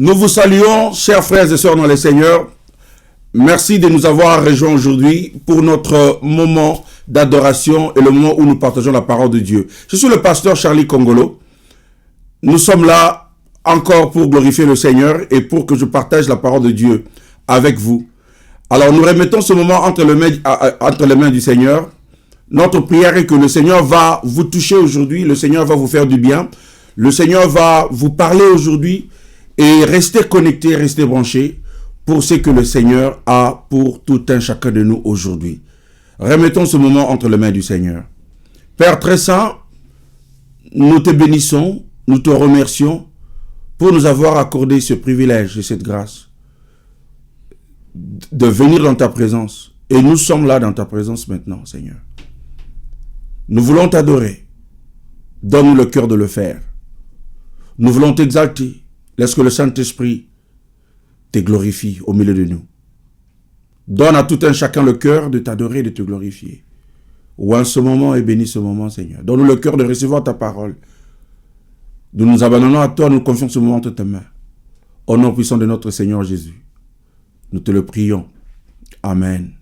Nous vous saluons, chers frères et sœurs dans le Seigneur. Merci de nous avoir rejoints aujourd'hui pour notre moment d'adoration et le moment où nous partageons la parole de Dieu. Je suis le pasteur Charlie Congolo. Nous sommes là encore pour glorifier le Seigneur et pour que je partage la parole de Dieu avec vous. Alors nous remettons ce moment entre les mains du Seigneur. Notre prière est que le Seigneur va vous toucher aujourd'hui, le Seigneur va vous faire du bien, le Seigneur va vous parler aujourd'hui. Et restez connectés, restez branchés pour ce que le Seigneur a pour tout un chacun de nous aujourd'hui. Remettons ce moment entre les mains du Seigneur. Père très saint, nous te bénissons, nous te remercions pour nous avoir accordé ce privilège et cette grâce de venir dans ta présence. Et nous sommes là dans ta présence maintenant, Seigneur. Nous voulons t'adorer. Donne-nous le cœur de le faire. Nous voulons t'exalter. Laisse que le Saint-Esprit te glorifie au milieu de nous. Donne à tout un chacun le cœur de t'adorer et de te glorifier. Ou en ce moment et bénis ce moment, Seigneur. Donne-nous le cœur de recevoir ta parole. Nous nous abandonnons à toi, nous confions ce moment entre tes mains. Au nom puissant de notre Seigneur Jésus. Nous te le prions. Amen.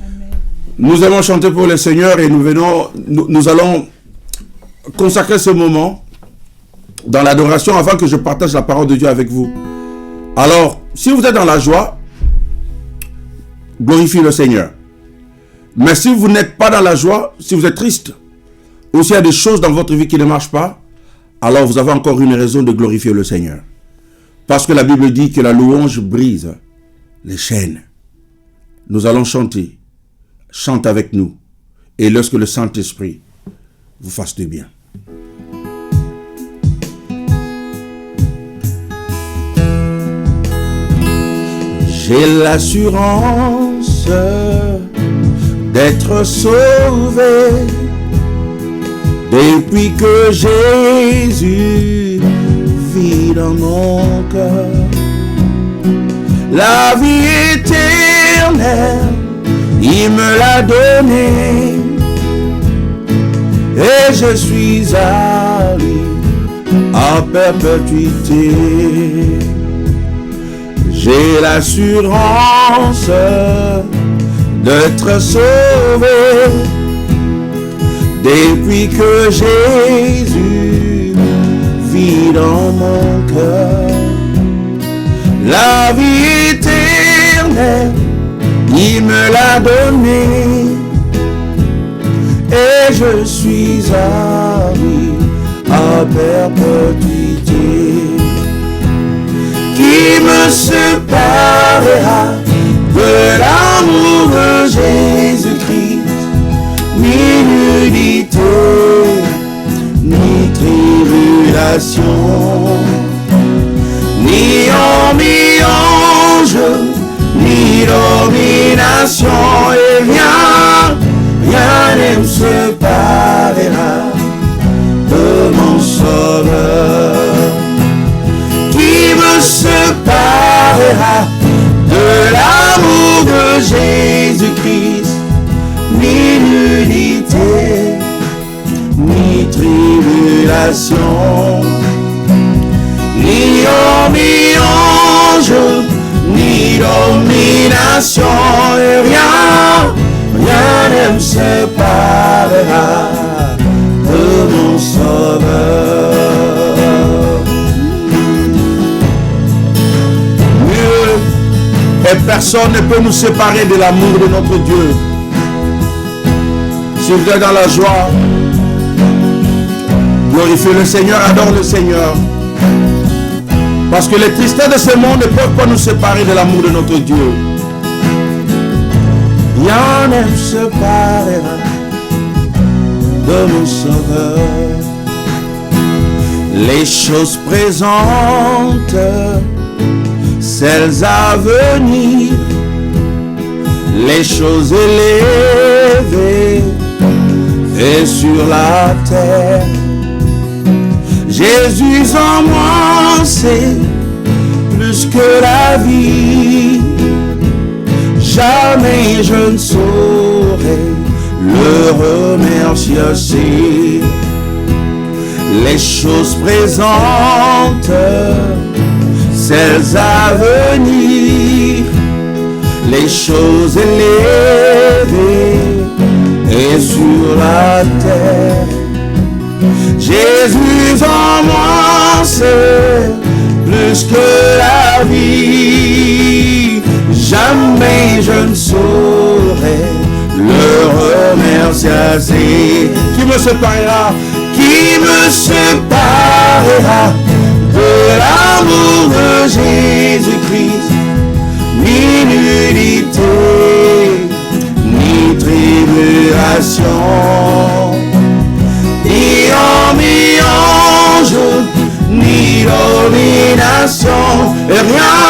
Amen. Nous allons chanter pour le Seigneur et nous allons consacrer ce moment dans l'adoration avant que je partage la parole de Dieu avec vous. Alors, si vous êtes dans la joie, glorifiez le Seigneur. Mais si vous n'êtes pas dans la joie, si vous êtes triste, ou s'il y a des choses dans votre vie qui ne marchent pas, alors vous avez encore une raison de glorifier le Seigneur. Parce que la Bible dit que la louange brise les chaînes. Nous allons chanter. Chante avec nous. Et lorsque le Saint-Esprit vous fasse du bien. J'ai l'assurance d'être sauvé depuis que Jésus vit dans mon cœur. La vie éternelle, il me l'a donnée et je suis à lui à perpétuité. J'ai l'assurance d'être sauvé depuis que Jésus vit dans mon cœur. La vie éternelle, il me l'a donnée et je suis à lui à perpétuité. Qui me séparera de l'amour de Jésus-Christ? Ni nudité, ni tribulation, ni ange, ni domination, et rien ne me séparera de mon Sauveur. Qui me séparera de l'amour de Jésus-Christ? Ni nudité, ni tribulation, ni ange, ni domination, et rien ne me séparera de mon Sauveur. Et personne ne peut nous séparer de l'amour de notre Dieu. Si vous êtes dans la joie, glorifiez le Seigneur, adore le Seigneur. Parce que les tristesses de ce monde ne peuvent pas nous séparer de l'amour de notre Dieu. Rien ne me séparera de mon Sauveur. Les choses présentes, celles à venir, les choses élevées et sur la terre. Jésus en moi, c'est plus que la vie. Jamais je ne saurais le remercier assez. Les choses présentes, celles à venir, les choses élevées et sur la terre. Jésus en moi, c'est plus que la vie. Jamais je ne saurais le remercier assez. Qui me séparera? Qui me séparera de l'amour de Jésus-Christ? Ni nudité, ni tribulation, ni homme, ni ange, ni domination, et rien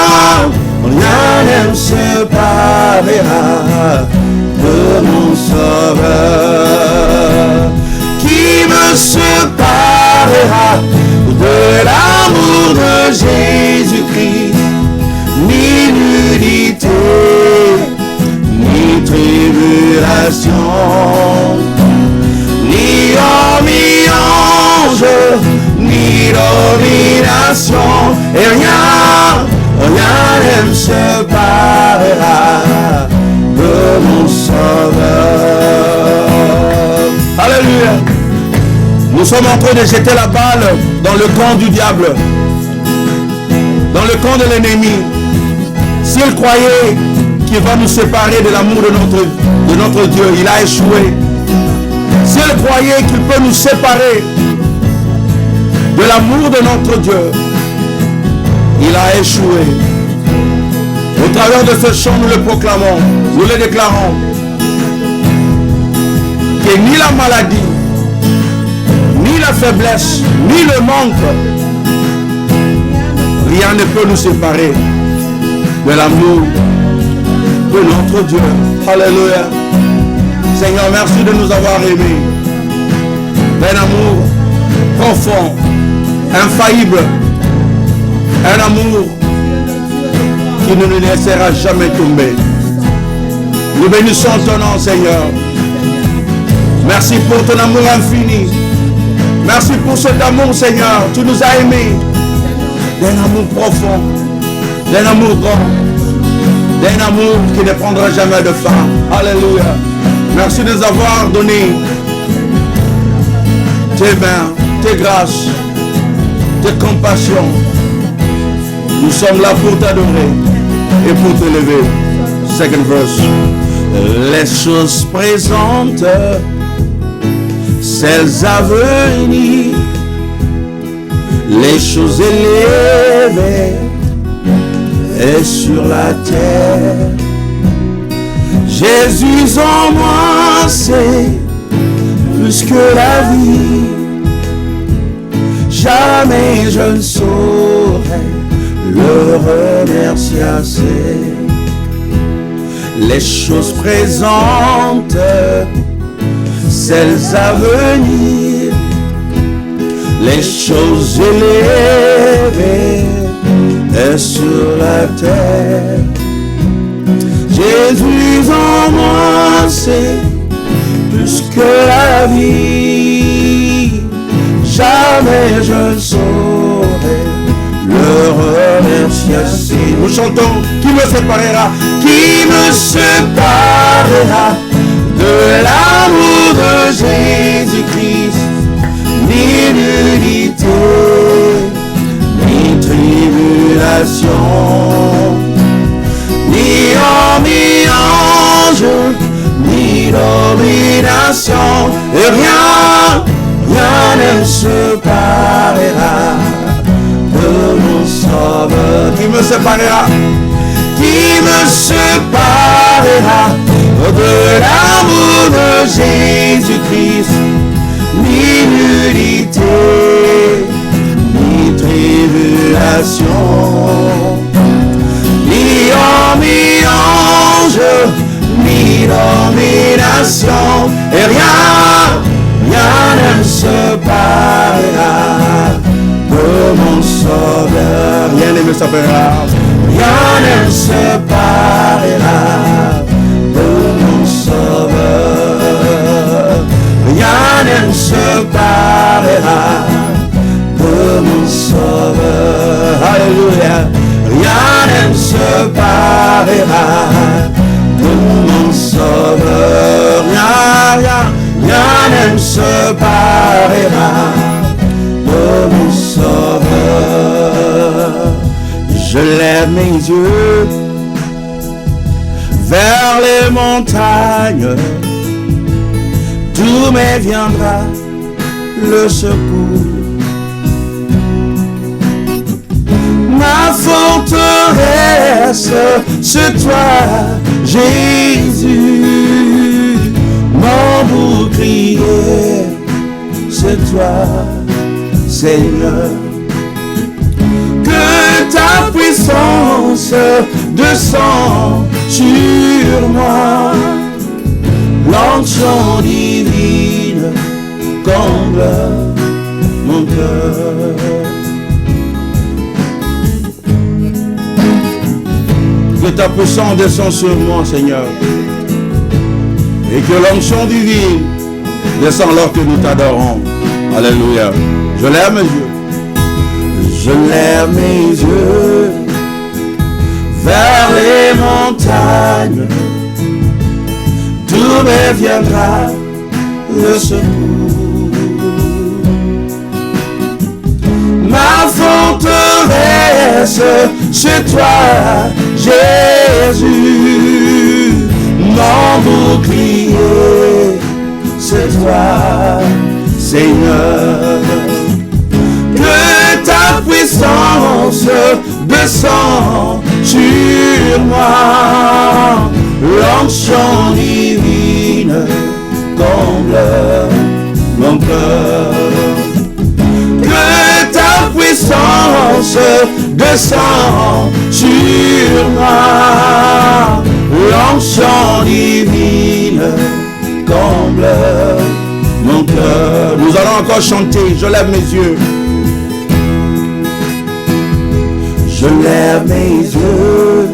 ne me séparera de mon Sauveur. Qui me séparera de l'amour de Jésus-Christ? Ni nudité, ni tribulation, ni homme, ni ange, ni domination, et rien ne me séparera de mon Sauveur. Alléluia. Nous sommes en train de jeter la balle dans le camp du diable, dans le camp de l'ennemi. S'il croyait qu'il va nous séparer de l'amour de notre Dieu, il a échoué. S'il croyait qu'il peut nous séparer de l'amour de notre Dieu, il a échoué. Au travers de ce chant, nous le proclamons, nous le déclarons, que ni la maladie, ni la faiblesse, ni le manque, rien ne peut nous séparer de l'amour de notre Dieu. Alléluia. Seigneur, merci de nous avoir aimés. Un amour profond, infaillible, un amour qui ne nous laissera jamais tomber. Nous bénissons ton nom, Seigneur. Merci pour ton amour infini. Merci pour cet amour, Seigneur. Tu nous as aimés d'un amour profond, d'un amour grand, d'un amour qui ne prendra jamais de fin. Alléluia. Merci de nous avoir donné tes mains, tes grâces, tes compassions. Nous sommes là pour t'adorer et pour te lever. Second verse. Les choses présentes, celles à venir, les choses élevées et sur la terre. Jésus en moi, c'est plus que la vie. Jamais je ne saurais le remercier assez. Les choses présentes, celles à venir, les choses élevées et sur la terre. Jésus en moi, c'est plus que la vie. Jamais je ne saurais le remercier assez. Nous chantons, qui me séparera? Qui me séparera de l'amour de Jésus-Christ? Ni nudité, ni tribulation, ni homme, ni ange, ni domination, et rien ne me séparera de mon Sauveur. Qui me séparera? Qui me séparera de l'amour de Jésus-Christ? Ni nudité, ni tribulation, ni homme, ni ange, ni domination, et rien ne me séparera de mon Sauveur. Bien-aimé, ne séparera. Rien ne me séparera de mon Sauveur. Rien ne me séparera de mon Sauveur. Alléluia. Rien ne me séparera de mon Sauveur. Rien ne me séparera de mon Sauveur. Je lève mes yeux vers les montagnes, d'où me viendra le secours. Ma forteresse, c'est toi, Jésus. Mon bouclier, c'est toi, Seigneur. Que ta puissance descend sur moi. L'onction divine comble mon cœur. Que ta puissance descende sur moi, Seigneur. Et que l'onction divine descend alors que nous t'adorons. Alléluia. Je lève mes yeux. Je lève mes yeux vers les montagnes, d'où me viendra le secours. Ma forteresse, c'est toi, Jésus. Mon bouclier, c'est toi, Seigneur. Que ta puissance descend sur moi. L'onction divine comble mon cœur. Que ta puissance descend sur moi. L'onction divine comble mon cœur. Nous allons encore chanter. Je lève mes yeux. Je lève mes yeux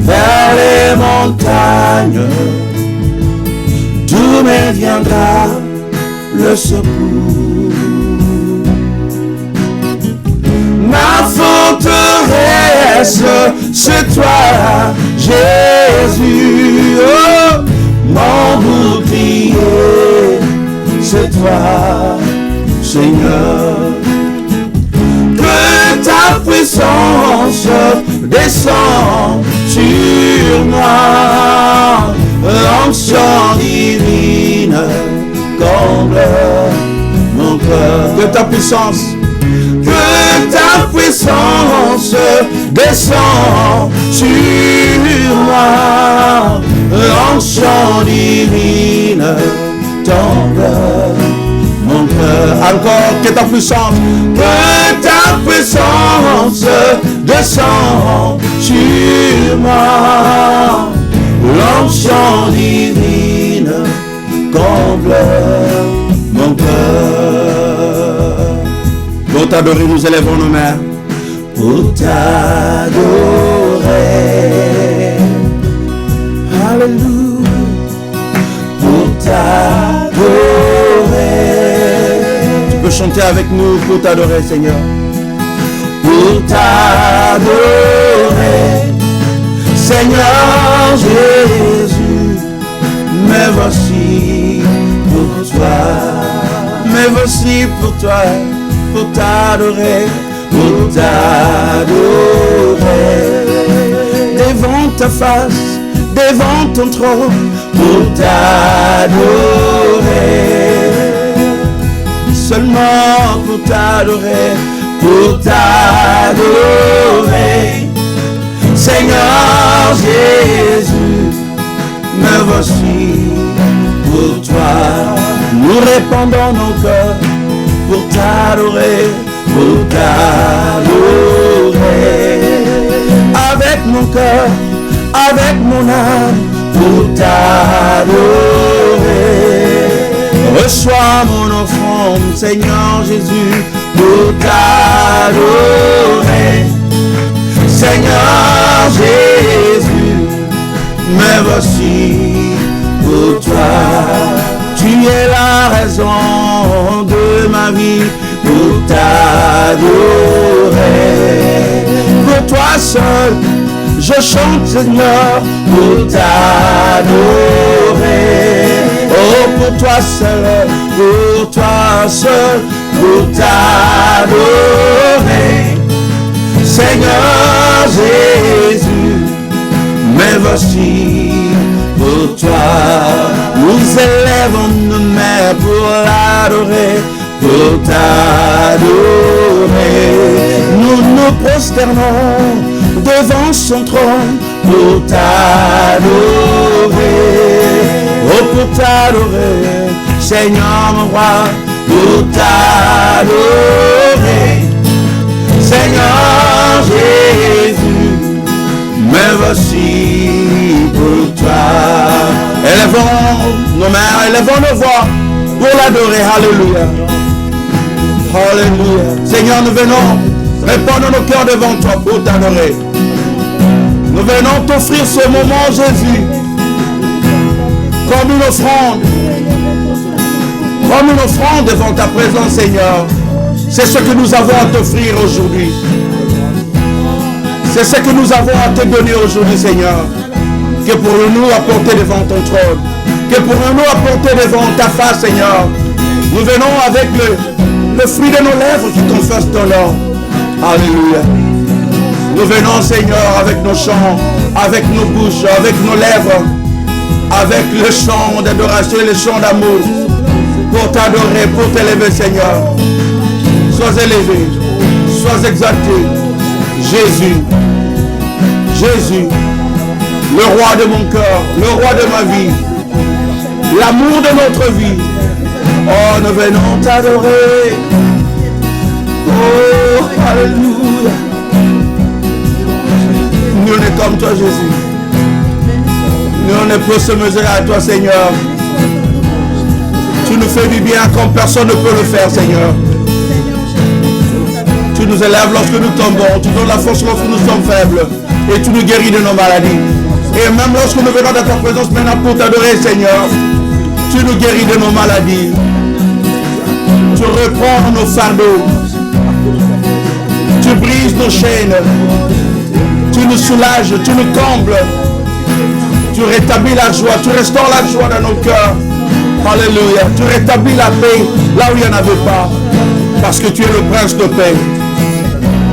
vers les montagnes, d'où me viendra le secours. Ma forteresse, c'est toi, Jésus. Oh, mon bouclier, c'est toi, Seigneur. Que ta puissance descend sur moi. L'onction divine comble mon cœur. Que ta puissance, que ta puissance descend sur moi. L'onction divine comble mon cœur. encore que ta puissance, que ta puissance descend sur moi. L'onction divine comble mon cœur. pour t'adorer, nous élèvons nos mains. Pour t'adorer, alléluia, pour t'adorer. Tu peux chanter avec nous pour t'adorer, Seigneur. Pour t'adorer, Seigneur Jésus, me voici pour toi, me voici pour toi, pour t'adorer, pour t'adorer, devant ta face, devant ton trône, pour t'adorer, seulement pour t'adorer, pour t'adorer, Seigneur Jésus, me voici pour toi. Nous répandons nos cœurs pour t'adorer, pour t'adorer. Avec mon cœur, avec mon âme, pour t'adorer. Reçois mon offrande, Seigneur Jésus, pour t'adorer. mais voici pour toi. Tu es la raison de ma vie pour t'adorer. Pour toi seul, je chante Seigneur pour t'adorer. Oh, pour toi seul, pour t'adorer. Seigneur Jésus, mais voici pour toi. Nous élèvons nos mains pour l'adorer, pour t'adorer. Nous nous prosternons devant son trône pour t'adorer. Oh, pour t'adorer, Seigneur mon roi, pour t'adorer. Seigneur Jésus, mais voici pour toi. Élevons nos mains, élevons nos voix pour l'adorer. Alléluia. Alléluia. Seigneur, nous venons répandre nos cœurs devant toi pour t'adorer. Nous venons t'offrir ce moment, Jésus, comme une offrande. Comme une offrande devant ta présence, Seigneur. C'est ce que nous avons à t'offrir aujourd'hui. C'est ce que nous avons à te donner aujourd'hui, Seigneur. Que pourrions-nous apporter devant ton trône? Que pourrions-nous apporter devant ta face, Seigneur? Nous venons avec le fruit de nos lèvres qui confesse ton nom. Alléluia. Nous venons, Seigneur, avec nos chants, avec nos bouches, avec nos lèvres, avec le chant d'adoration et le chant d'amour, pour t'adorer, pour t'élever, Seigneur. Sois élevé, sois exalté. Jésus, Jésus, le roi de mon cœur, le roi de ma vie, l'amour de notre vie. Oh, nous venons t'adorer. Oh, alléluia. Nul n'est comme toi, Jésus. Nul ne peut se mesurer à toi, Seigneur. Tu nous fais du bien comme personne ne peut le faire, Seigneur. Tu nous élèves lorsque nous tombons, tu donnes la force lorsque nous sommes faibles, et tu nous guéris de nos maladies. Et même lorsque nous venons dans ta présence maintenant pour t'adorer, Seigneur, tu nous guéris de nos maladies. Tu reprends nos fardeaux. Tu brises nos chaînes. Tu nous soulages, tu nous combles. Tu rétablis la joie, tu restaures la joie dans nos cœurs. Alléluia. Tu rétablis la paix là où il n'y en avait pas. Parce que tu es le prince de paix.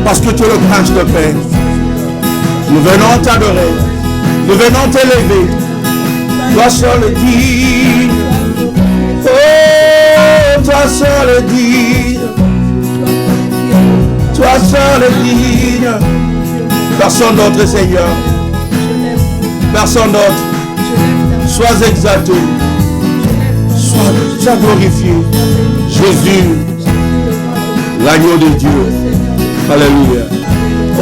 Parce que tu es le prince de paix. Nous venons t'adorer. Nous venons t'élever. Toi seul est digne. Oh, toi seul est digne. Toi seul est digne. Personne d'autre, Seigneur. Personne d'autre. Sois exalté. Sois glorifié. Jésus, l'agneau de Dieu. Alléluia. Oh,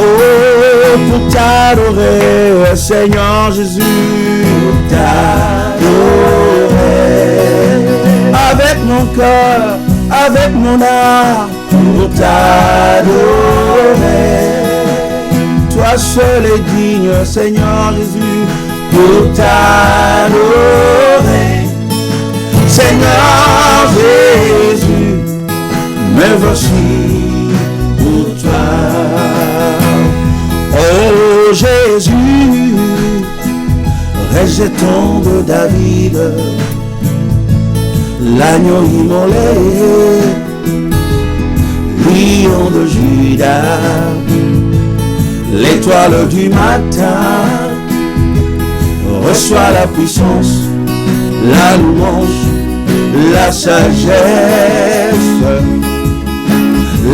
pour t'adorer, Seigneur Jésus, pour t'adorer, avec mon cœur, avec mon âme, pour t'adorer. Toi seul est digne, Seigneur Jésus, pour t'adorer. Seigneur Jésus, mais voici pour toi. Oh Jésus, rejeton de David, l'agneau immolé, lion de Judas, l'étoile du matin, reçois la puissance, la louange, la sagesse,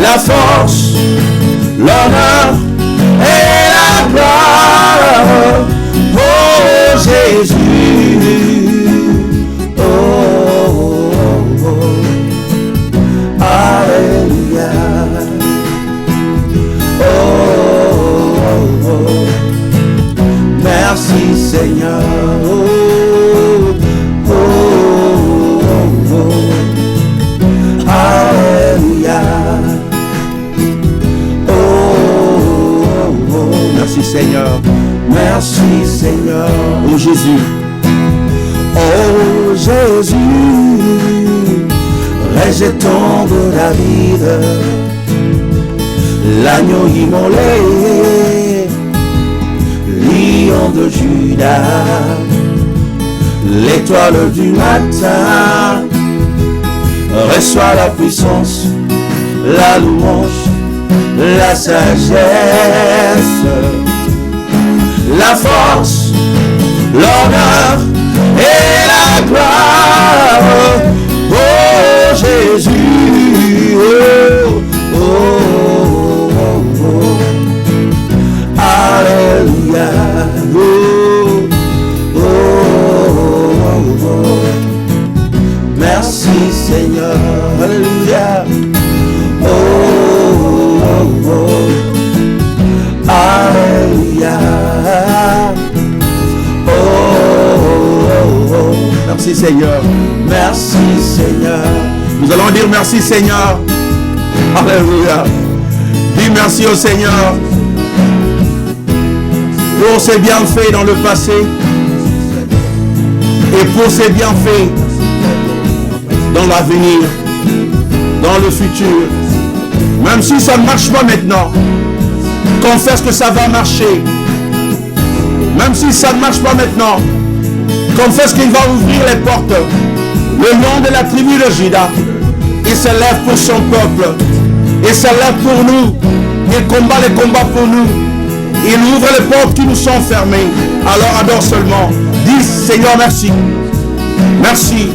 la force, l'honneur et la gloire. Oh Jésus, oh, oh, oh. Alléluia. Oh, oh, oh. Merci Seigneur. Oh, oh, oh, oh. Alléluia. Oh, oh, oh. Merci Seigneur. Merci Seigneur. Oh Jésus. Oh Jésus, rejeton de David, l'agneau immolé, lion de Judas, l'étoile du matin, reçois la puissance, la louange, la sagesse, la force, l'honneur et la gloire. Oh Jésus, oh, oh, oh, oh. Alléluia, oh, oh, oh, oh. Merci Seigneur, alléluia, oh, oh, oh. Alléluia. Merci Seigneur. Merci Seigneur. Nous allons dire merci Seigneur. Alléluia. Dis merci au Seigneur pour ses bienfaits dans le passé et pour ses bienfaits dans l'avenir, dans le futur. Même si ça ne marche pas maintenant, confesse que ça va marcher. Même si ça ne marche pas maintenant, confesse qu'il va ouvrir les portes. Le nom de la tribu de Juda, il se lève pour son peuple. Il se lève pour nous. Il combat les combats pour nous. Il ouvre les portes qui nous sont fermées. Alors adore seulement. Dis Seigneur merci. Merci.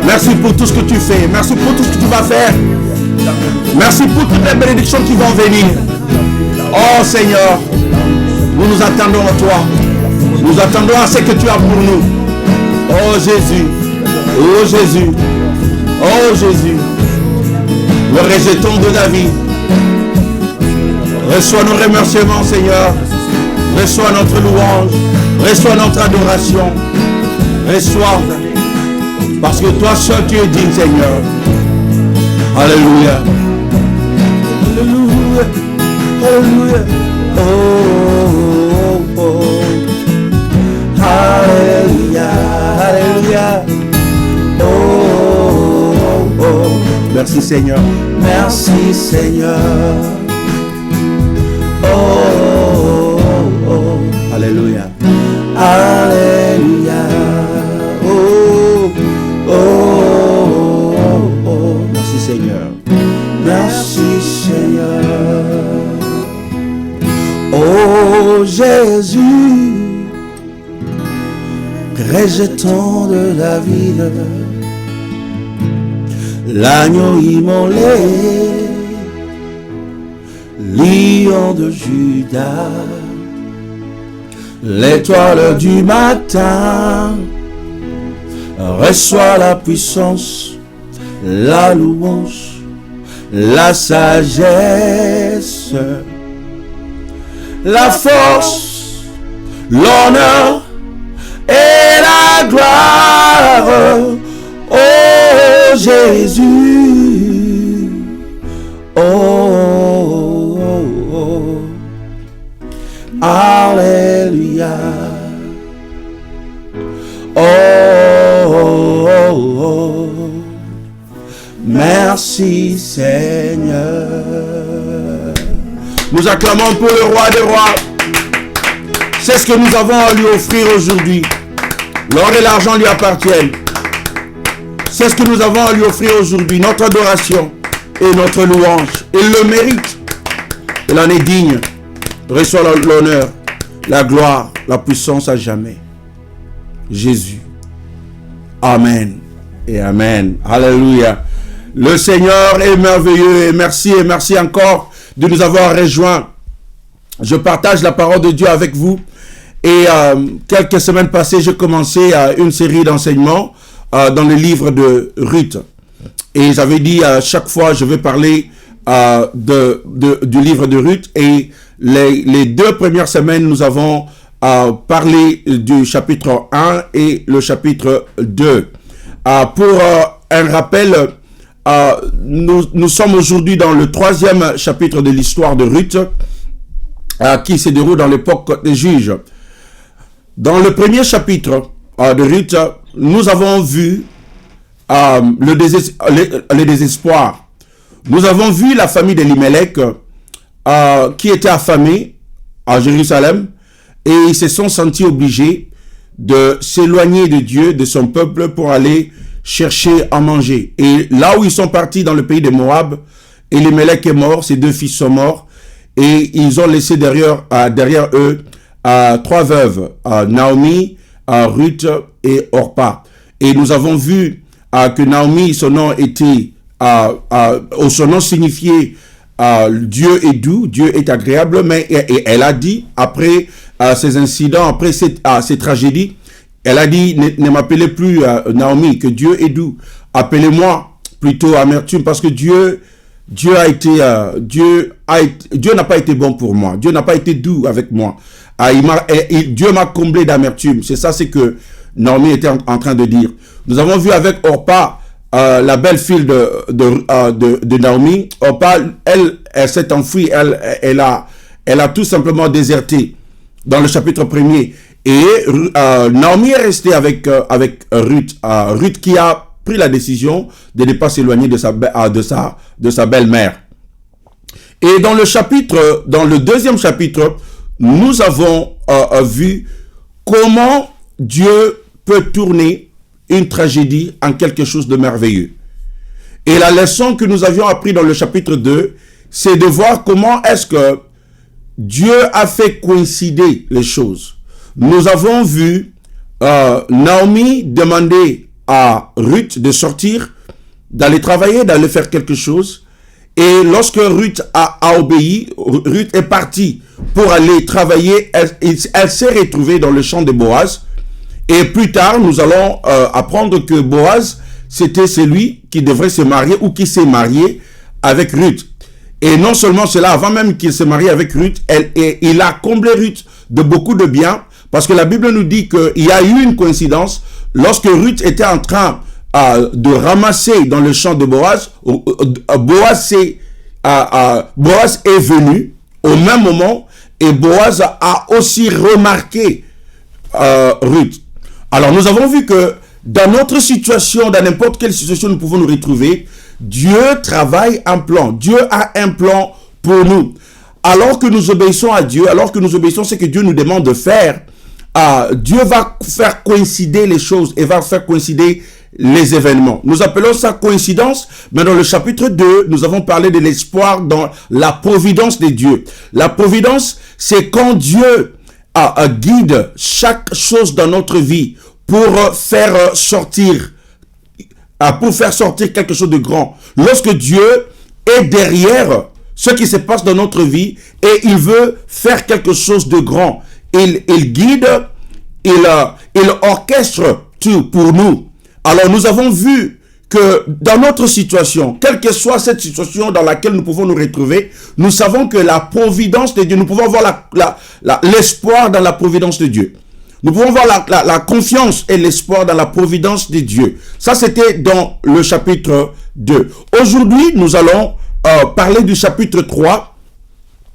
Merci pour tout ce que tu fais. Merci pour tout ce que tu vas faire. Merci pour toutes les bénédictions qui vont venir. Oh Seigneur, nous nous attendons à toi. Nous attendons à ce que tu as pour nous. Oh Jésus. Oh Jésus. Oh Jésus. Le rejeton de David. Reçois nos remerciements Seigneur. Reçois notre louange. Reçois notre adoration. Reçois. Parce que toi seul tu es digne Seigneur. Alléluia. Alléluia. Alléluia. Oh, oh, oh. Alléluia. Alléluia. Oh, oh, oh. Merci Seigneur. Merci Seigneur. Oh, oh, oh. Alléluia. Alléluia. Oh, oh, oh, oh. Merci Seigneur. Merci Seigneur. Oh Jésus, rejeton de David, l'agneau immolé, lion de Judas, l'étoile du matin, reçois la puissance, la louange, la sagesse, la force, l'honneur et la gloire. Oh Jésus, oh, oh, oh. Alléluia, oh, oh, oh. Merci Seigneur. Nous acclamons pour le roi des rois. C'est ce que nous avons à lui offrir aujourd'hui. L'or et l'argent lui appartiennent. C'est ce que nous avons à lui offrir aujourd'hui. Notre adoration et notre louange. Il le mérite. Il en est digne. Reçoit l'honneur, la gloire, la puissance à jamais. Jésus. Amen et amen. Alléluia. Le Seigneur est merveilleux et merci encore de nous avoir rejoints. Je partage la parole de Dieu avec vous. Et quelques semaines passées, j'ai commencé une série d'enseignements dans le livre de Ruth. Et j'avais dit à chaque fois, je vais parler du livre de Ruth. Et les 2 premières semaines, nous avons parlé du chapitre 1 et le chapitre 2. Pour un rappel, nous sommes aujourd'hui dans le 3e chapitre de l'histoire de Ruth. qui se déroule dans l'époque des juges. Dans le premier chapitre de Ruth, nous avons vu le désespoir. Nous avons vu la famille d'Elimelech qui était affamée à Jérusalem et ils se sont sentis obligés de s'éloigner de Dieu, de son peuple, pour aller chercher à manger. Et là où ils sont partis dans le pays de Moab, Elimelech est mort, ses 2 fils sont morts et ils ont laissé derrière eux 3 veuves, Naomi, Ruth et Orpa. Et nous avons vu que Naomi, son nom était, son nom signifiait Dieu est doux, Dieu est agréable, mais elle a dit, après ces incidents, après ces tragédies, elle a dit, ne m'appelez plus Naomi, que Dieu est doux. Appelez-moi plutôt amertume, parce que Dieu n'a pas été bon pour moi. Dieu n'a pas été doux avec moi. Dieu m'a comblé d'amertume. C'est ça, c'est que Naomi était en train de dire. Nous avons vu avec Orpa, la belle-fille de Naomi. Orpa, elle s'est enfuie. Elle a tout simplement déserté dans le chapitre 1er. Et Naomi est restée avec Ruth. Ruth qui a pris la décision de ne pas s'éloigner de sa belle-mère. Et dans le deuxième chapitre, nous avons vu comment Dieu peut tourner une tragédie en quelque chose de merveilleux. Et la leçon que nous avions appris dans le chapitre 2, c'est de voir comment est-ce que Dieu a fait coïncider les choses. Nous avons vu Naomi demander à Ruth de sortir, d'aller travailler, d'aller faire quelque chose. Et lorsque Ruth a obéi, Ruth est partie pour aller travailler. Elle s'est retrouvée dans le champ de Boaz. Et plus tard, nous allons apprendre que Boaz, c'était celui qui devrait se marier ou qui s'est marié avec Ruth. Et non seulement cela, avant même qu'il se marie avec Ruth, il a comblé Ruth de beaucoup de biens, parce que la Bible nous dit qu'il y a eu une coïncidence. Lorsque Ruth était en train de ramasser dans le champ de Boaz, Boaz est venu au même moment et Boaz a aussi remarqué Ruth. Alors nous avons vu que dans notre situation, dans n'importe quelle situation nous pouvons nous retrouver, Dieu travaille un plan. Dieu a un plan pour nous. Alors que nous obéissons à Dieu, alors que nous obéissons ce que Dieu nous demande de faire, Dieu va faire coïncider les choses et va faire coïncider les événements. Nous appelons ça coïncidence, mais dans le chapitre 2, nous avons parlé de l'espoir dans la providence de Dieu. La providence, c'est quand Dieu guide chaque chose dans notre vie pour faire sortir quelque chose de grand. Lorsque Dieu est derrière ce qui se passe dans notre vie et il veut faire quelque chose de grand, il guide, il orchestre tout pour nous. Alors nous avons vu que dans notre situation, quelle que soit cette situation dans laquelle nous pouvons nous retrouver, nous savons que la providence de Dieu, nous pouvons avoir l'espoir dans la providence de Dieu. Nous pouvons voir la confiance et l'espoir dans la providence de Dieu. Ça, c'était dans le chapitre 2. Aujourd'hui, nous allons parler du chapitre 3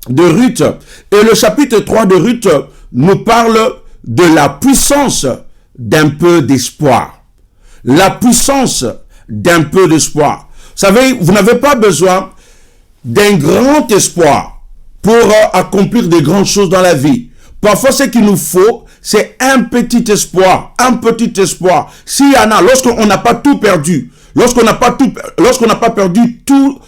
de Ruth. Et le chapitre 3 de Ruth nous parle de la puissance d'un peu d'espoir. La puissance d'un peu d'espoir. Vous savez, vous n'avez pas besoin d'un grand espoir pour accomplir de grandes choses dans la vie. Parfois, ce qu'il nous faut, c'est un petit espoir. Un petit espoir. S'il y en a, lorsqu'on n'a pas tout perdu, lorsqu'on n'a pas perdu tout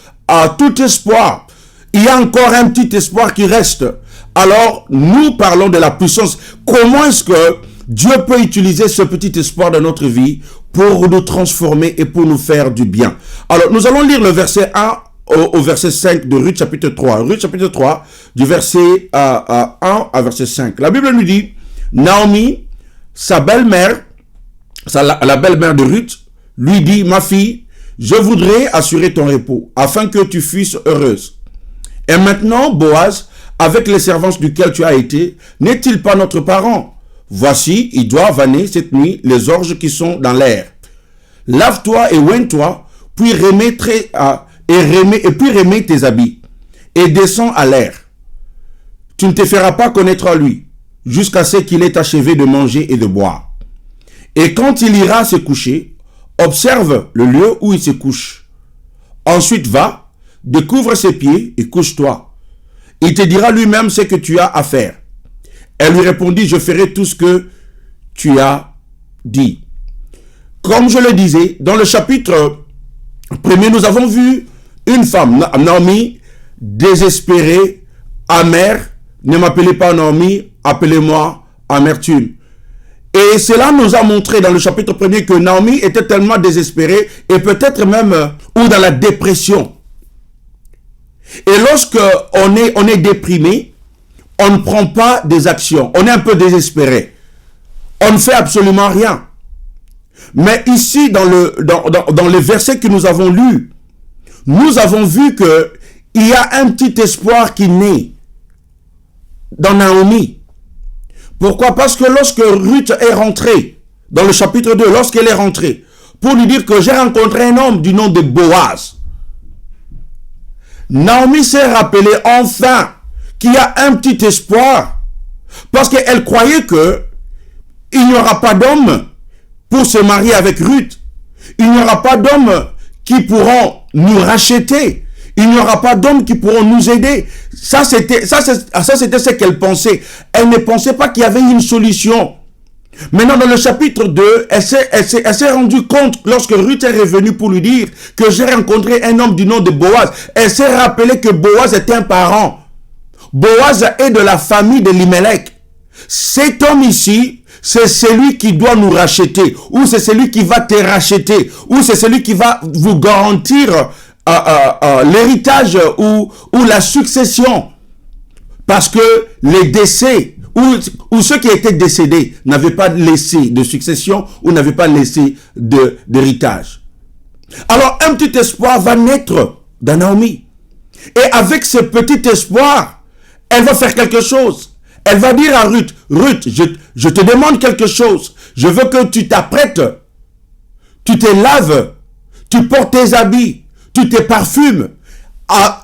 espoir, il y a encore un petit espoir qui reste. Alors, nous parlons de la puissance. Comment est-ce que Dieu peut utiliser ce petit espoir dans notre vie pour nous transformer et pour nous faire du bien? Alors, nous allons lire le verset 1 au verset 5 de Ruth chapitre 3. Ruth chapitre 3, du verset 1 à verset 5. La Bible nous dit, Naomi, sa belle-mère, la belle-mère de Ruth, lui dit, ma fille, je voudrais assurer ton repos, afin que tu fuisses heureuse. Et maintenant, Boaz, avec les servances duquel tu as été, n'est-il pas notre parent? Voici, il doit vanner cette nuit les orges qui sont dans l'air. Lave-toi et oigne-toi, puis remets tes habits, et descends à l'air. tu ne te feras pas connaître à lui, jusqu'à ce qu'il ait achevé de manger et de boire. Et quand il ira se coucher, observe le lieu où il se couche. Ensuite va, découvre ses pieds et couche-toi. Il te dira lui-même ce que tu as à faire. Elle lui répondit, je ferai tout ce que tu as dit. Comme je le disais, dans le chapitre 1er, nous avons vu une femme, Naomi, désespérée, amère. Ne m'appelez pas Naomi, appelez-moi Amertume. Et cela nous a montré dans le chapitre 1er que Naomi était tellement désespérée et peut-être même ou dans la dépression. Et lorsque on est déprimé, on ne prend pas des actions. On est un peu désespéré. On ne fait absolument rien. Mais ici, dans les versets que nous avons lus, nous avons vu qu'il y a un petit espoir qui naît dans Naomi. Pourquoi? Parce que lorsque Ruth est rentrée, dans le chapitre 2, lorsqu'elle est rentrée, pour lui dire que j'ai rencontré un homme du nom de Boaz, Naomi s'est rappelé enfin qu'il y a un petit espoir, parce qu'elle croyait qu'il n'y aura pas d'homme pour se marier avec Ruth. Il n'y aura pas d'hommes qui pourront nous racheter. Il n'y aura pas d'hommes qui pourront nous aider. Ça, c'était ce qu'elle pensait. Elle ne pensait pas qu'il y avait une solution. Maintenant, dans le chapitre 2, elle s'est rendue compte, lorsque Ruth est revenue pour lui dire que j'ai rencontré un homme du nom de Boaz. Elle s'est rappelé que Boaz était un parent. Boaz est de la famille de Limelech. Cet homme ici, c'est celui qui doit nous racheter, ou c'est celui qui va te racheter, ou c'est celui qui va vous garantir l'héritage ou la succession. Parce que les décès, ou ceux qui étaient décédés, n'avaient pas laissé de succession, ou n'avaient pas laissé d'héritage. Alors, un petit espoir va naître dans Naomi. Et avec ce petit espoir, elle va faire quelque chose. Elle va dire à Ruth, Ruth, je te demande quelque chose. Je veux que tu t'apprêtes, tu te laves, tu portes tes habits, tu te parfumes.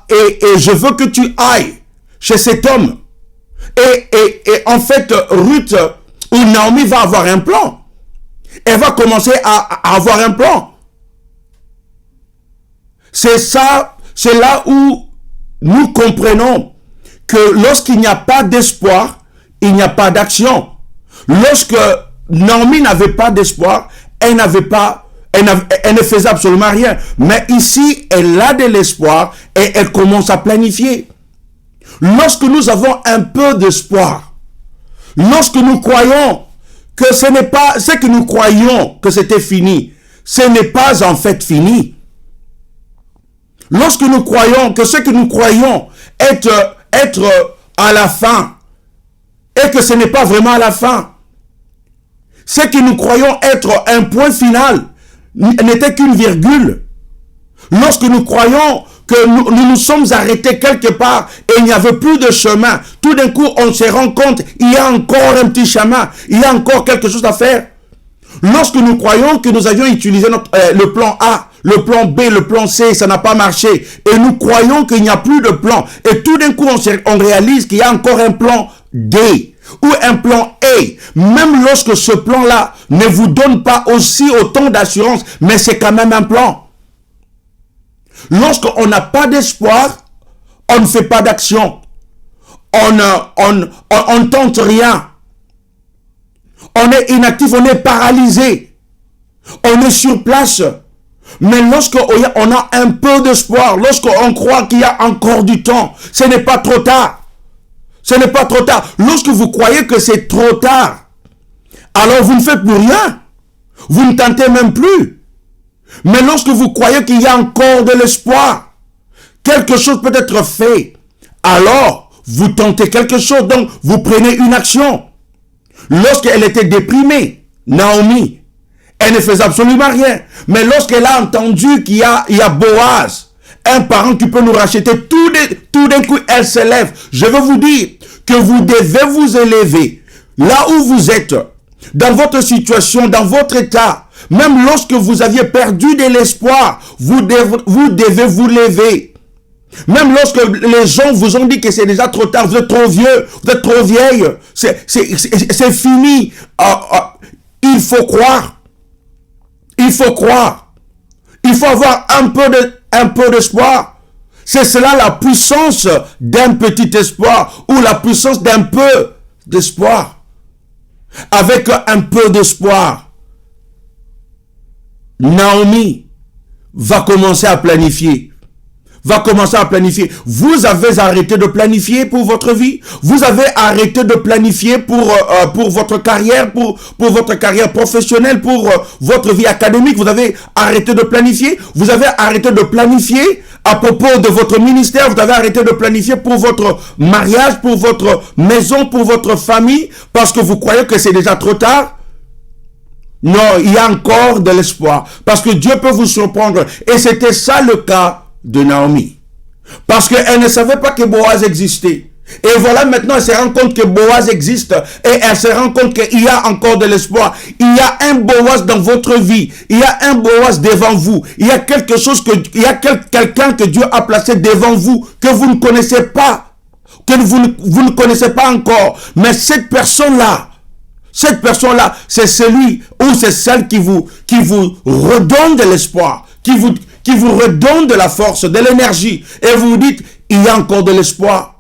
Et je veux que tu ailles chez cet homme. Et en fait, Ruth ou Naomi va avoir un plan. Elle va commencer à avoir un plan. C'est là où nous comprenons que lorsqu'il n'y a pas d'espoir, il n'y a pas d'action. Lorsque Naomi n'avait pas d'espoir, elle ne faisait absolument rien. Mais ici, elle a de l'espoir et elle commence à planifier. Lorsque nous avons un peu d'espoir, lorsque nous croyons que ce n'est pas ce que nous croyons que c'était fini, ce n'est pas en fait fini. Lorsque nous croyons que ce que nous croyons être à la fin, et que ce n'est pas vraiment à la fin. Ce que nous croyons être un point final n'était qu'une virgule. Lorsque nous croyons que nous sommes arrêtés quelque part et il n'y avait plus de chemin, tout d'un coup on se rend compte il y a encore un petit chemin, il y a encore quelque chose à faire. Lorsque nous croyons que nous avions utilisé le plan A, le plan B, le plan C, ça n'a pas marché, et nous croyons qu'il n'y a plus de plan, et tout d'un coup on réalise qu'il y a encore un plan D ou un plan A, même lorsque ce plan-là ne vous donne pas aussi autant d'assurance, mais c'est quand même un plan. Lorsqu'on n'a pas d'espoir, on ne fait pas d'action. On ne tente rien. On est inactif, on est paralysé. On est sur place. Mais lorsqu'on a un peu d'espoir, lorsqu'on croit qu'il y a encore du temps, ce n'est pas trop tard. Ce n'est pas trop tard. Lorsque vous croyez que c'est trop tard, alors vous ne faites plus rien. Vous ne tentez même plus. Mais lorsque vous croyez qu'il y a encore de l'espoir, quelque chose peut être fait, alors vous tentez quelque chose, donc vous prenez une action. Lorsqu'elle était déprimée, Naomi, elle ne faisait absolument rien. Mais lorsqu'elle a entendu qu'il y a Boaz, un parent qui peut nous racheter, tout d'un coup, elle se lève. Je veux vous dire que vous devez vous élever là où vous êtes, dans votre situation, dans votre état. Même lorsque vous aviez perdu de l'espoir, vous devez vous lever. Même lorsque les gens vous ont dit que c'est déjà trop tard, vous êtes trop vieux, vous êtes trop vieille, c'est fini. Il faut croire. Il faut croire. Il faut avoir un peu d'espoir. C'est cela la puissance d'un petit espoir ou la puissance d'un peu d'espoir. Avec un peu d'espoir, Naomi va commencer à planifier. Vous avez arrêté de planifier pour votre vie. Vous avez arrêté de planifier pour votre carrière, pour votre carrière professionnelle, pour votre vie académique. Vous avez arrêté de planifier. Vous avez arrêté de planifier à propos de votre ministère. Vous avez arrêté de planifier pour votre mariage, pour votre maison, pour votre famille, parce que vous croyez que c'est déjà trop tard. Non, il y a encore de l'espoir. Parce que Dieu peut vous surprendre. Et c'était ça le cas de Naomi. Parce qu'elle ne savait pas que Boaz existait. Et voilà, maintenant, elle se rend compte que Boaz existe. Et elle se rend compte qu'il y a encore de l'espoir. Il y a un Boaz dans votre vie. Il y a un Boaz devant vous. Il y a quelque chose il y a quelqu'un que Dieu a placé devant vous, que vous ne connaissez pas. Que vous ne connaissez pas encore. Mais cette personne-là, c'est celui ou c'est celle qui vous redonne de l'espoir, qui vous redonne de la force, de l'énergie. Et vous vous dites, il y a encore de l'espoir.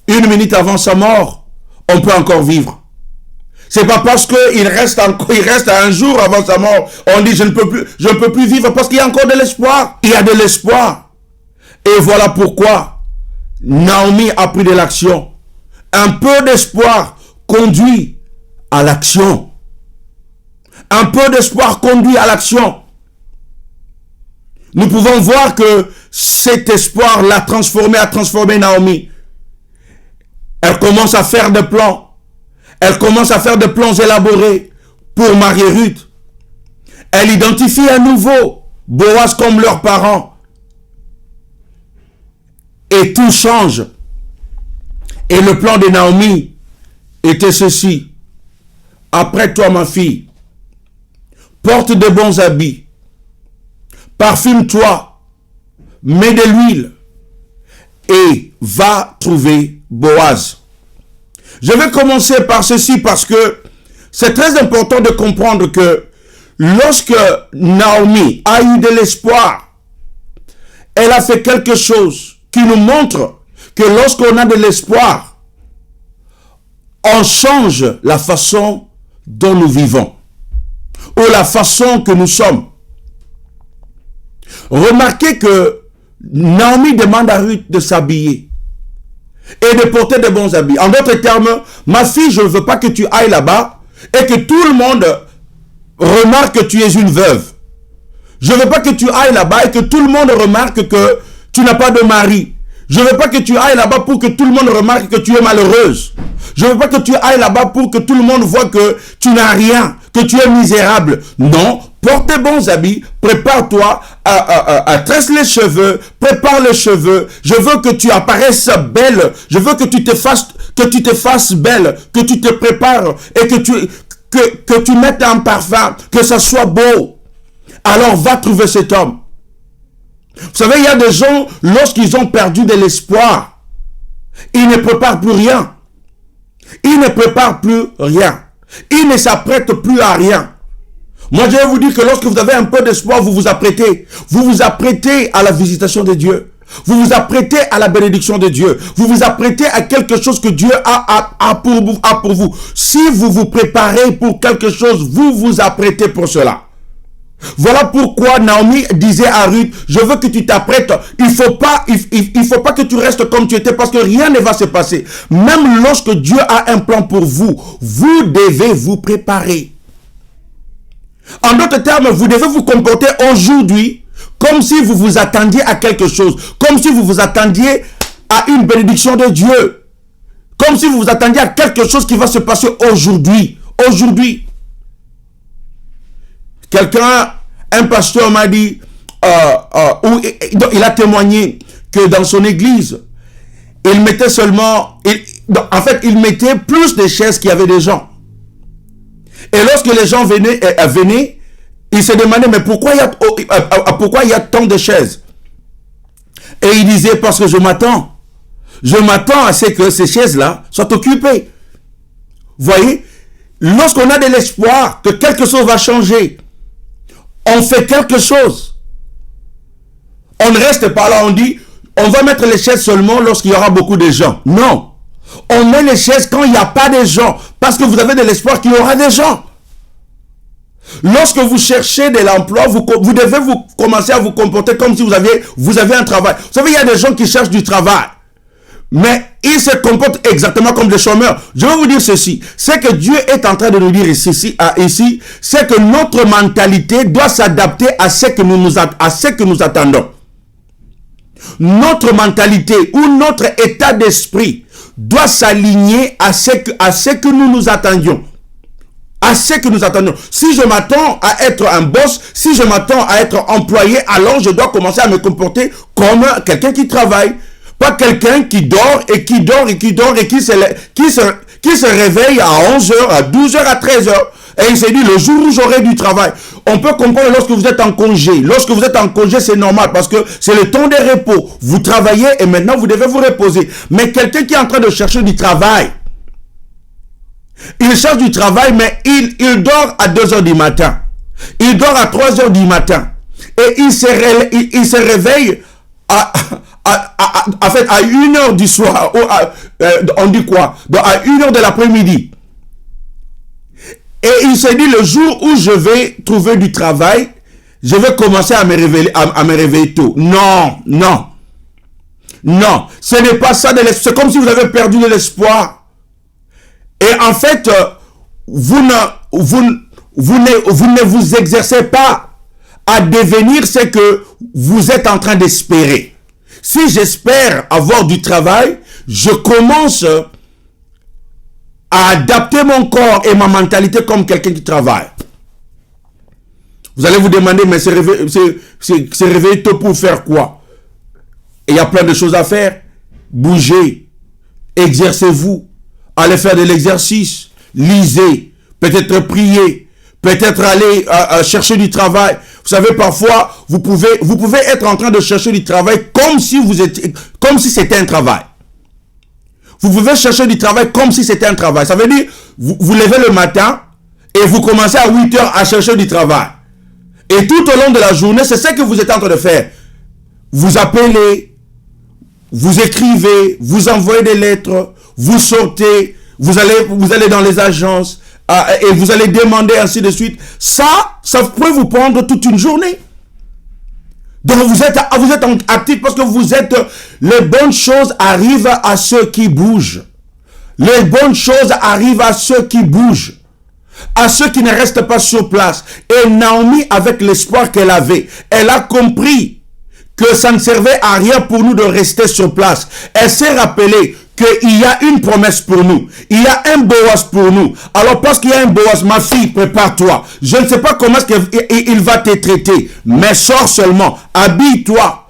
1 minute avant sa mort, on peut encore vivre. C'est pas parce qu'il reste un jour avant sa mort, on dit je ne peux plus vivre, parce qu'il y a encore de l'espoir. Il y a de l'espoir. Et voilà pourquoi Naomi a pris de l'action. Un peu d'espoir conduit à l'action. Un peu d'espoir conduit à l'action. Nous pouvons voir que cet espoir a transformé Naomi. Elle commence à faire des plans. Elle commence à faire des plans élaborés pour marier Ruth. Elle identifie à nouveau Boaz comme leurs parents. Et tout change. Et le plan de Naomi était ceci. Après toi, ma fille, porte de bons habits. Parfume-toi, mets de l'huile et va trouver Boaz. Je vais commencer par ceci parce que c'est très important de comprendre que lorsque Naomi a eu de l'espoir, elle a fait quelque chose qui nous montre que lorsqu'on a de l'espoir, on change la façon dont nous vivons ou la façon que nous sommes. Remarquez que Naomi demande à Ruth de s'habiller et de porter de bons habits. En d'autres termes, ma fille, je ne veux pas que tu ailles là-bas et que tout le monde remarque que tu es une veuve. Je ne veux pas que tu ailles là-bas et que tout le monde remarque que tu n'as pas de mari. Je ne veux pas que tu ailles là-bas pour que tout le monde remarque que tu es malheureuse. Je ne veux pas que tu ailles là-bas pour que tout le monde voit que tu n'as rien, que tu es misérable. Non, porte tes bons habits, prépare-toi, tresse les cheveux, prépare les cheveux. Je veux que tu apparaisses belle. Je veux que tu te fasses belle, que tu te prépares et que tu mettes un parfum, que ça soit beau. Alors va trouver cet homme. Vous savez, il y a des gens, lorsqu'ils ont perdu de l'espoir, ils ne préparent plus rien. Ils ne préparent plus rien. Ils ne s'apprêtent plus à rien. Moi, je vais vous dire que lorsque vous avez un peu d'espoir, vous vous apprêtez. Vous vous apprêtez à la visitation de Dieu. Vous vous apprêtez à la bénédiction de Dieu. Vous vous apprêtez à quelque chose que Dieu a pour vous. Si vous vous préparez pour quelque chose, vous vous apprêtez pour cela. Voilà pourquoi Naomi disait à Ruth, je veux que tu t'apprêtes. Il faut pas que tu restes comme tu étais parce que rien ne va se passer. Même lorsque Dieu a un plan pour vous, vous devez vous préparer. En d'autres termes, vous devez vous comporter aujourd'hui comme si vous vous attendiez à quelque chose. Comme si vous vous attendiez à une bénédiction de Dieu. Comme si vous vous attendiez à quelque chose qui va se passer aujourd'hui. Aujourd'hui. Un pasteur m'a dit, il a témoigné que dans son église, il mettait il mettait plus de chaises qu'il y avait des gens. Et lorsque les gens venaient, il se demandait, mais pourquoi il y a tant de chaises? Et il disait, parce que je m'attends à ce que ces chaises-là soient occupées. Voyez, lorsqu'on a de l'espoir que quelque chose va changer, on fait quelque chose. On ne reste pas là, on dit, on va mettre les chaises seulement lorsqu'il y aura beaucoup de gens. Non. On met les chaises quand il n'y a pas de gens, parce que vous avez de l'espoir qu'il y aura des gens. Lorsque vous cherchez de l'emploi, vous devez commencer à vous comporter comme si vous avez un travail. Vous savez, il y a des gens qui cherchent du travail, mais ils se comportent exactement comme des chômeurs. Je vais vous dire ceci, c'est que Dieu est en train de nous dire ici, c'est que notre mentalité doit s'adapter à ce que nous attendons. Notre mentalité ou notre état d'esprit doit s'aligner à ce que nous attendions. Si je m'attends à être un boss, si je m'attends à être employé, alors je dois commencer à me comporter comme quelqu'un qui travaille. Pas quelqu'un qui dort et qui se réveille à 11h, à 12h, à 13h. Et il s'est dit, le jour où j'aurai du travail. On peut comprendre lorsque vous êtes en congé. Lorsque vous êtes en congé, c'est normal parce que c'est le temps de repos. Vous travaillez et maintenant vous devez vous reposer. Mais quelqu'un qui est en train de chercher du travail, il cherche du travail, mais il dort à 2h du matin. Il dort à 3h du matin. Et il se réveille à 1h du soir. On dit quoi? À 1h de l'après-midi. Et il s'est dit, le jour où je vais trouver du travail, je vais commencer à me réveiller tôt. Non. Ce n'est pas ça. C'est comme si vous avez perdu de l'espoir. Et en fait, vous ne vous exercez pas à devenir ce que vous êtes en train d'espérer. Si j'espère avoir du travail, je commence à adapter mon corps et ma mentalité comme quelqu'un qui travaille. Vous allez vous demander, mais se réveiller tôt pour faire quoi? Et il y a plein de choses à faire. Bougez, exercez-vous. Allez faire de l'exercice, lisez, peut-être prier, peut-être aller chercher du travail. Vous savez, parfois, vous pouvez être en train de chercher du travail comme si c'était un travail. Vous pouvez chercher du travail comme si c'était un travail. Ça veut dire, vous levez le matin et vous commencez à 8h à chercher du travail. Et tout au long de la journée, c'est ce que vous êtes en train de faire. Vous appelez, vous écrivez, vous envoyez des lettres, vous sortez, vous allez dans les agences et vous allez demander ainsi de suite. Ça peut vous prendre toute une journée. Donc vous êtes actif parce que les bonnes choses arrivent à ceux qui bougent. Les bonnes choses arrivent à ceux qui bougent. À ceux qui ne restent pas sur place. Et Naomi, avec l'espoir qu'elle avait, elle a compris que ça ne servait à rien pour nous de rester sur place. Elle s'est rappelée qu'il y a une promesse pour nous. Il y a un Boaz pour nous. Alors parce qu'il y a un Boaz, ma fille, prépare-toi. Je ne sais pas comment est-ce qu'il va te traiter, mais sors seulement. Habille-toi.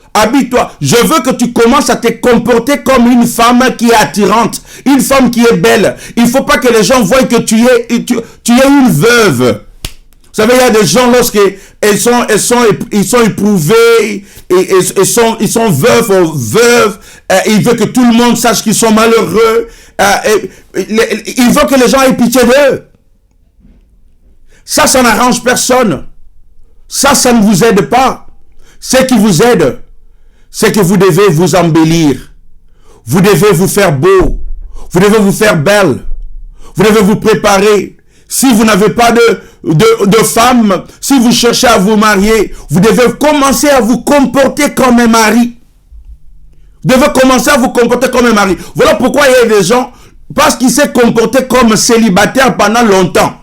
Je veux que tu commences à te comporter comme une femme qui est attirante, une femme qui est belle. Il ne faut pas que les gens voient que tu es une veuve. Vous savez, il y a des gens lorsqu'ils sont éprouvés, ils sont veufs ou veuves, ils veulent que tout le monde sache qu'ils sont malheureux, ils veulent que les gens aient pitié d'eux. Ça n'arrange personne. Ça ne vous aide pas. Ce qui vous aide, c'est que vous devez vous embellir. Vous devez vous faire beau. Vous devez vous faire belle. Vous devez vous préparer. Si vous n'avez pas de femme, si vous cherchez à vous marier, vous devez commencer à vous comporter comme un mari. Vous devez commencer à vous comporter comme un mari. Voilà pourquoi il y a des gens, parce qu'ils s'est comporté comme célibataire pendant longtemps.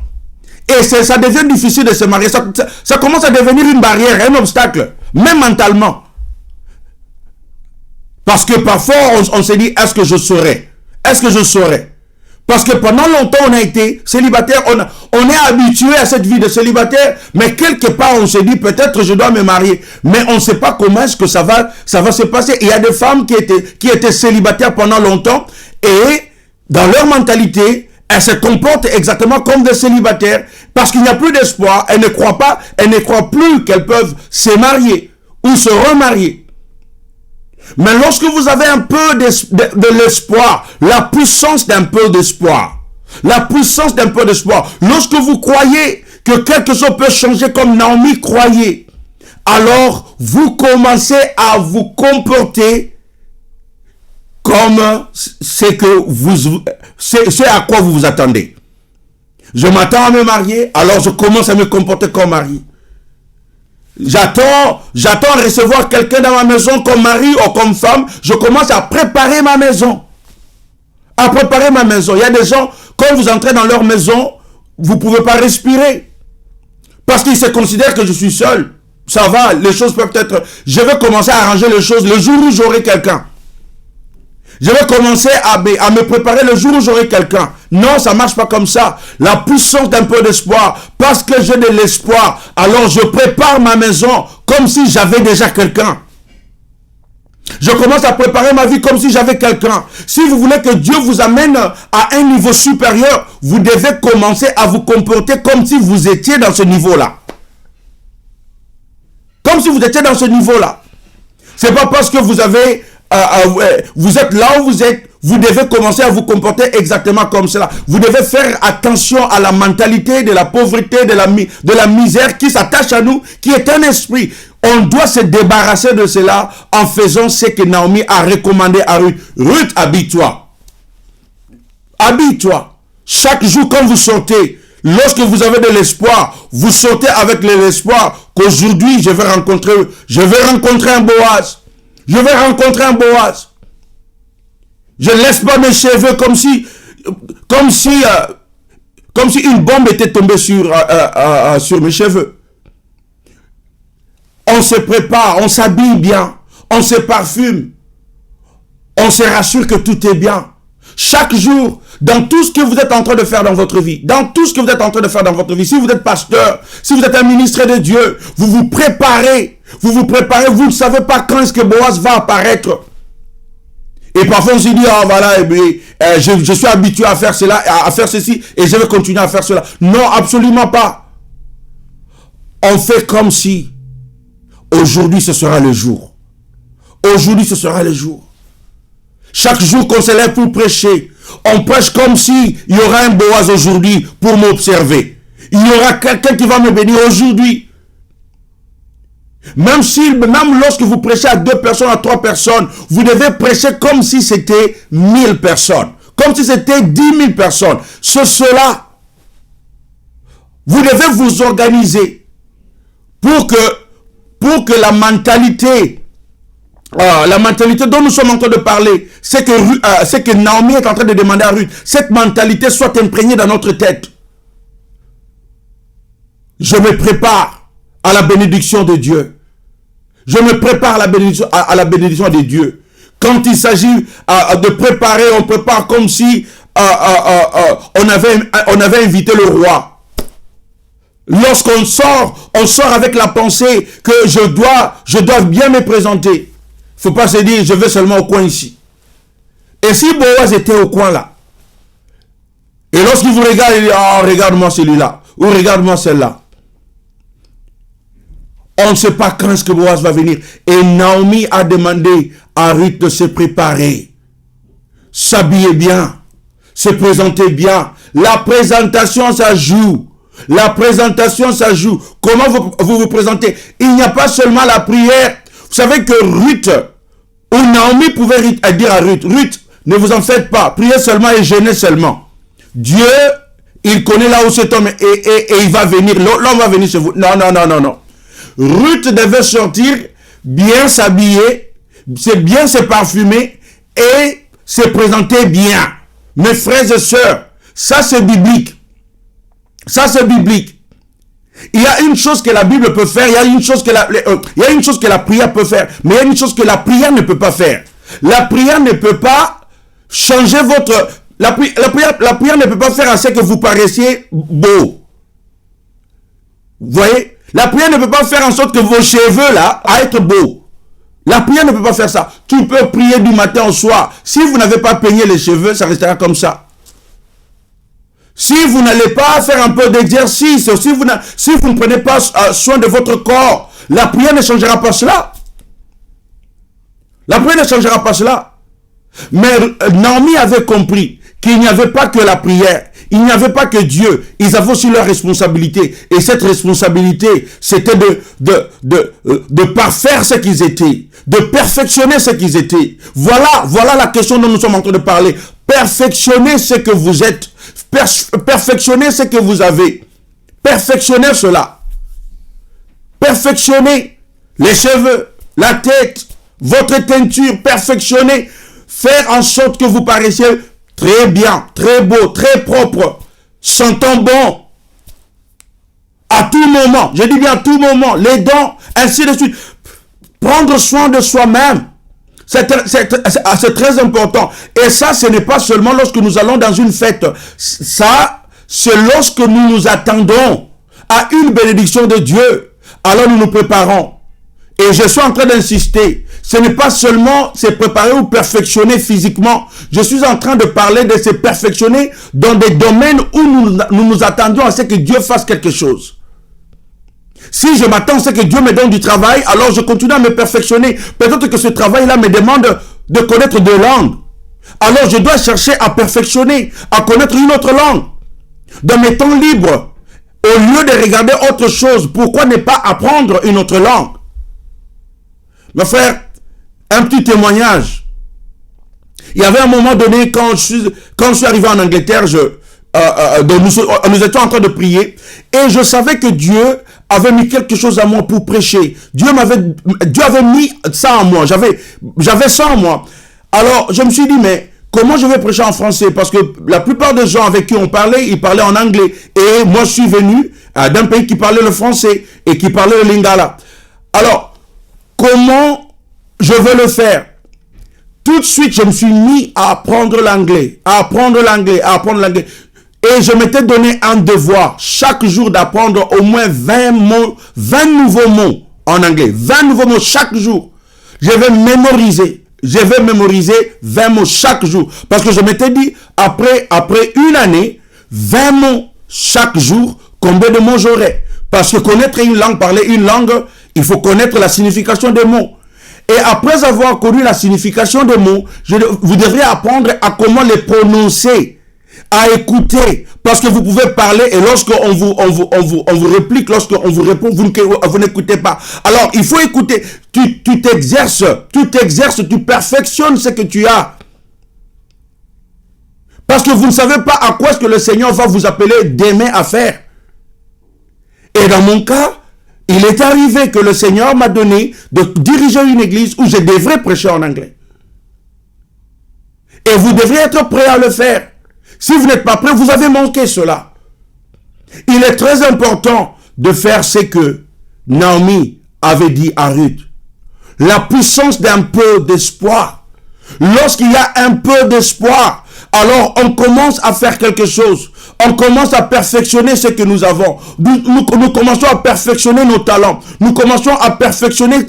Et ça devient difficile de se marier. Ça commence à devenir une barrière, un obstacle, même mentalement. Parce que parfois, on se dit, est-ce que je saurais? Parce que pendant longtemps, on a été célibataire, on est habitué à cette vie de célibataire, mais quelque part, on se dit, peut-être je dois me marier. Mais on ne sait pas comment est-ce que ça va se passer. Il y a des femmes qui étaient célibataires pendant longtemps, et dans leur mentalité, elles se comportent exactement comme des célibataires, parce qu'il n'y a plus d'espoir, elles ne croient plus qu'elles peuvent se marier ou se remarier. Mais lorsque vous avez un peu de l'espoir, la puissance d'un peu d'espoir, lorsque vous croyez que quelque chose peut changer comme Naomi croyait, alors vous commencez à vous comporter comme ce à quoi vous vous attendez. Je m'attends à me marier, alors je commence à me comporter comme mari. J'attends à recevoir quelqu'un dans ma maison comme mari ou comme femme. Je commence à préparer ma maison. Il y a des gens, quand vous entrez dans leur maison, vous ne pouvez pas respirer. Parce qu'ils se considèrent que je suis seul. Ça va, les choses peuvent être... Je vais commencer à arranger les choses le jour où j'aurai quelqu'un. Je vais commencer à me préparer le jour où j'aurai quelqu'un. Non, ça ne marche pas comme ça. La puissance d'un peu d'espoir. Parce que j'ai de l'espoir, alors je prépare ma maison comme si j'avais déjà quelqu'un. Je commence à préparer ma vie comme si j'avais quelqu'un. Si vous voulez que Dieu vous amène à un niveau supérieur, vous devez commencer à vous comporter comme si vous étiez dans ce niveau-là. Comme si vous étiez dans ce niveau-là. C'est pas parce que vous avez... vous êtes là où vous êtes, vous devez commencer à vous comporter exactement comme cela. Vous devez faire attention à la mentalité de la pauvreté, de la misère qui s'attache à nous, qui est un esprit. On doit se débarrasser de cela en faisant ce que Naomi a recommandé à Ruth. Ruth, habille-toi. Habille-toi. Chaque jour quand vous sortez, lorsque vous avez de l'espoir, vous sortez avec l'espoir qu'aujourd'hui je vais rencontrer un Boaz. Je vais rencontrer un Boaz. Je ne laisse pas mes cheveux comme si une bombe était tombée sur mes cheveux. On se prépare, on s'habille bien, on se parfume, on se rassure que tout est bien. Chaque jour, dans tout ce que vous êtes en train de faire dans votre vie, si vous êtes pasteur, si vous êtes un ministre de Dieu, vous vous préparez, vous ne savez pas quand est-ce que Boaz va apparaître. Et parfois on se dit, voilà, je suis habitué à faire cela, à faire ceci, et je vais continuer à faire cela. Non, absolument pas. On fait comme si, aujourd'hui ce sera le jour. Aujourd'hui ce sera le jour. Chaque jour qu'on se lève pour prêcher, on prêche comme s'il y aura un Boaz aujourd'hui pour m'observer. Il y aura quelqu'un qui va me bénir aujourd'hui. Même lorsque vous prêchez à 2 personnes, à 3 personnes, vous devez prêcher comme si c'était 1000 personnes. Comme si c'était 10 000 personnes. Cela, vous devez vous organiser pour que la mentalité dont nous sommes en train de parler, c'est que Naomi est en train de demander à Ruth, cette mentalité soit imprégnée dans notre tête. Je me prépare à la bénédiction de Dieu. Je me prépare à la bénédiction de Dieu. Quand il s'agit de préparer, on prépare comme si on avait invité le roi. Lorsqu'on sort, on sort avec la pensée que je dois bien me présenter. Il ne faut pas se dire, je vais seulement au coin ici. Et si Boaz était au coin là, et lorsqu'il vous regarde, il dit, regarde-moi celui-là, ou regarde-moi celle-là. On ne sait pas quand est-ce que Boaz va venir. Et Naomi a demandé à Ruth de se préparer, s'habiller bien, se présenter bien. La présentation, ça joue. La présentation, ça joue. Comment vous présentez? Il n'y a pas seulement la prière. Vous savez que Ruth, ou Naomi pouvait dire à Ruth, Ruth, ne vous en faites pas, priez seulement et jeûnez seulement. Dieu, il connaît là où cet homme est et il va venir, l'homme va venir chez vous. Non. Ruth devait sortir, bien s'habiller, bien se parfumer et se présenter bien. Mes frères et sœurs, ça c'est biblique. Ça c'est biblique. Il y a une chose que la Bible peut faire, il y a une chose que la prière peut faire, mais il y a une chose que la prière ne peut pas faire. La prière ne peut pas changer votre... La prière ne peut pas faire à ce que vous paraissiez beau. Vous voyez? La prière ne peut pas faire en sorte que vos cheveux là, à être beaux. La prière ne peut pas faire ça. Tu peux prier du matin au soir. Si vous n'avez pas peigné les cheveux, ça restera comme ça. Si vous n'allez pas faire un peu d'exercice, si vous ne prenez pas soin de votre corps, la prière ne changera pas cela. La prière ne changera pas cela. Mais Naomi avait compris qu'il n'y avait pas que la prière, il n'y avait pas que Dieu, ils avaient aussi leur responsabilité. Et cette responsabilité, c'était de parfaire ce qu'ils étaient, de perfectionner ce qu'ils étaient. Voilà la question dont nous sommes en train de parler. Perfectionnez ce que vous êtes, perfectionnez ce que vous avez, perfectionnez cela. Perfectionnez les cheveux, la tête, votre teinture, perfectionnez. Faire en sorte que vous paraissiez très bien, très beau, très propre, sentant bon. À tout moment, je dis bien à tout moment, les dents, ainsi de suite. Prendre soin de soi-même, c'est très important. Et ça, ce n'est pas seulement lorsque nous allons dans une fête. Ça, c'est lorsque nous nous attendons à une bénédiction de Dieu. Alors nous nous préparons. Et je suis en train d'insister. Ce n'est pas seulement se préparer ou perfectionner physiquement. Je suis en train de parler de se perfectionner dans des domaines où nous nous attendions à ce que Dieu fasse quelque chose. Si je m'attends à ce que Dieu me donne du travail, alors je continue à me perfectionner. Peut-être que ce travail-là me demande de connaître deux langues. Alors je dois chercher à perfectionner, à connaître une autre langue. Dans mes temps libres, au lieu de regarder autre chose, pourquoi ne pas apprendre une autre langue? Mes frères, un petit témoignage. Il y avait un moment donné, quand je suis arrivé en Angleterre, nous étions en train de prier, et je savais que Dieu avait mis quelque chose à moi pour prêcher. Dieu avait mis ça en moi. J'avais ça en moi. Alors, je me suis dit, mais comment je vais prêcher en français? Parce que la plupart des gens avec qui on parlait, ils parlaient en anglais. Et moi, je suis venu d'un pays qui parlait le français et qui parlait le lingala. Alors, comment je veux le faire? Tout de suite, je me suis mis à apprendre l'anglais, Et je m'étais donné un devoir, chaque jour, d'apprendre au moins 20 mots, 20 nouveaux mots en anglais. 20 nouveaux mots chaque jour. Je vais mémoriser 20 mots chaque jour. Parce que je m'étais dit, après une année, 20 mots chaque jour, combien de mots j'aurai? Parce que connaître une langue, parler une langue, il faut connaître la signification des mots. Et après avoir connu la signification des mots, vous devrez apprendre à comment les prononcer, à écouter. Parce que vous pouvez parler et lorsqu'on vous réplique, lorsqu'on vous répond, vous n'écoutez pas. Alors, il faut écouter. Tu t'exerces, tu perfectionnes ce que tu as. Parce que vous ne savez pas à quoi est-ce que le Seigneur va vous appeler demain à faire. Et dans mon cas, il est arrivé que le Seigneur m'a donné de diriger une église où je devrais prêcher en anglais. Et vous devrez être prêt à le faire. Si vous n'êtes pas prêt, vous avez manqué cela. Il est très important de faire ce que Naomi avait dit à Ruth. La puissance d'un peu d'espoir. Lorsqu'il y a un peu d'espoir, alors on commence à faire quelque chose. On commence à perfectionner ce que nous avons. Nous commençons à perfectionner nos talents. Nous commençons à perfectionner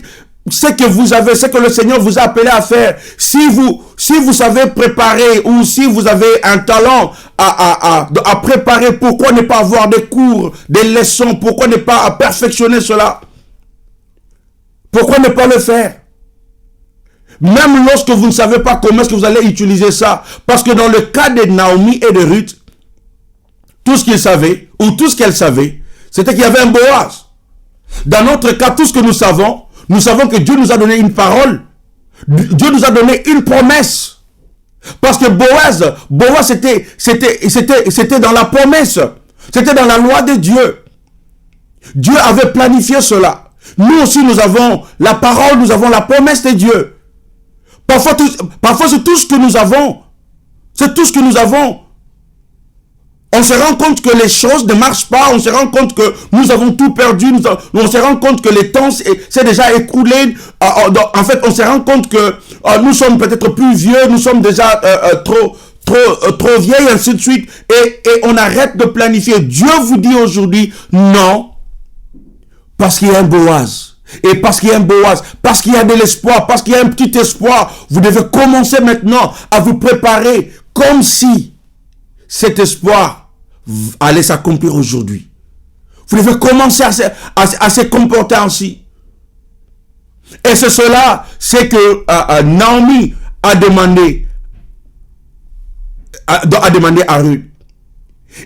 ce que vous avez, ce que le Seigneur vous a appelé à faire. Si vous savez préparer ou si vous avez un talent à préparer, pourquoi ne pas avoir des cours, des leçons? Pourquoi ne pas perfectionner cela? Pourquoi ne pas le faire? Même lorsque vous ne savez pas comment est-ce que vous allez utiliser ça. Parce que dans le cas de Naomi et de Ruth, tout ce qu'ils savaient, ou tout ce qu'elles savaient, c'était qu'il y avait un Boaz. Dans notre cas, tout ce que nous savons que Dieu nous a donné une parole. Dieu nous a donné une promesse. Parce que Boaz c'était dans la promesse. C'était dans la loi de Dieu. Dieu avait planifié cela. Nous aussi, nous avons la parole, nous avons la promesse de Dieu. Parfois c'est tout ce que nous avons. C'est tout ce que nous avons. On se rend compte que les choses ne marchent pas. On se rend compte que nous avons tout perdu. On se rend compte que le temps s'est déjà écoulé. En fait, on se rend compte que nous sommes peut-être plus vieux. Nous sommes déjà trop vieilles, ainsi de suite. Et on arrête de planifier. Dieu vous dit aujourd'hui, non. Parce qu'il y a un Boaz. Et parce qu'il y a un Boaz, parce qu'il y a de l'espoir, parce qu'il y a un petit espoir, vous devez commencer maintenant à vous préparer comme si cet espoir allait s'accomplir aujourd'hui. Vous devez commencer à se comporter ainsi. Et c'est cela, c'est que Naomi a demandé à Ruth.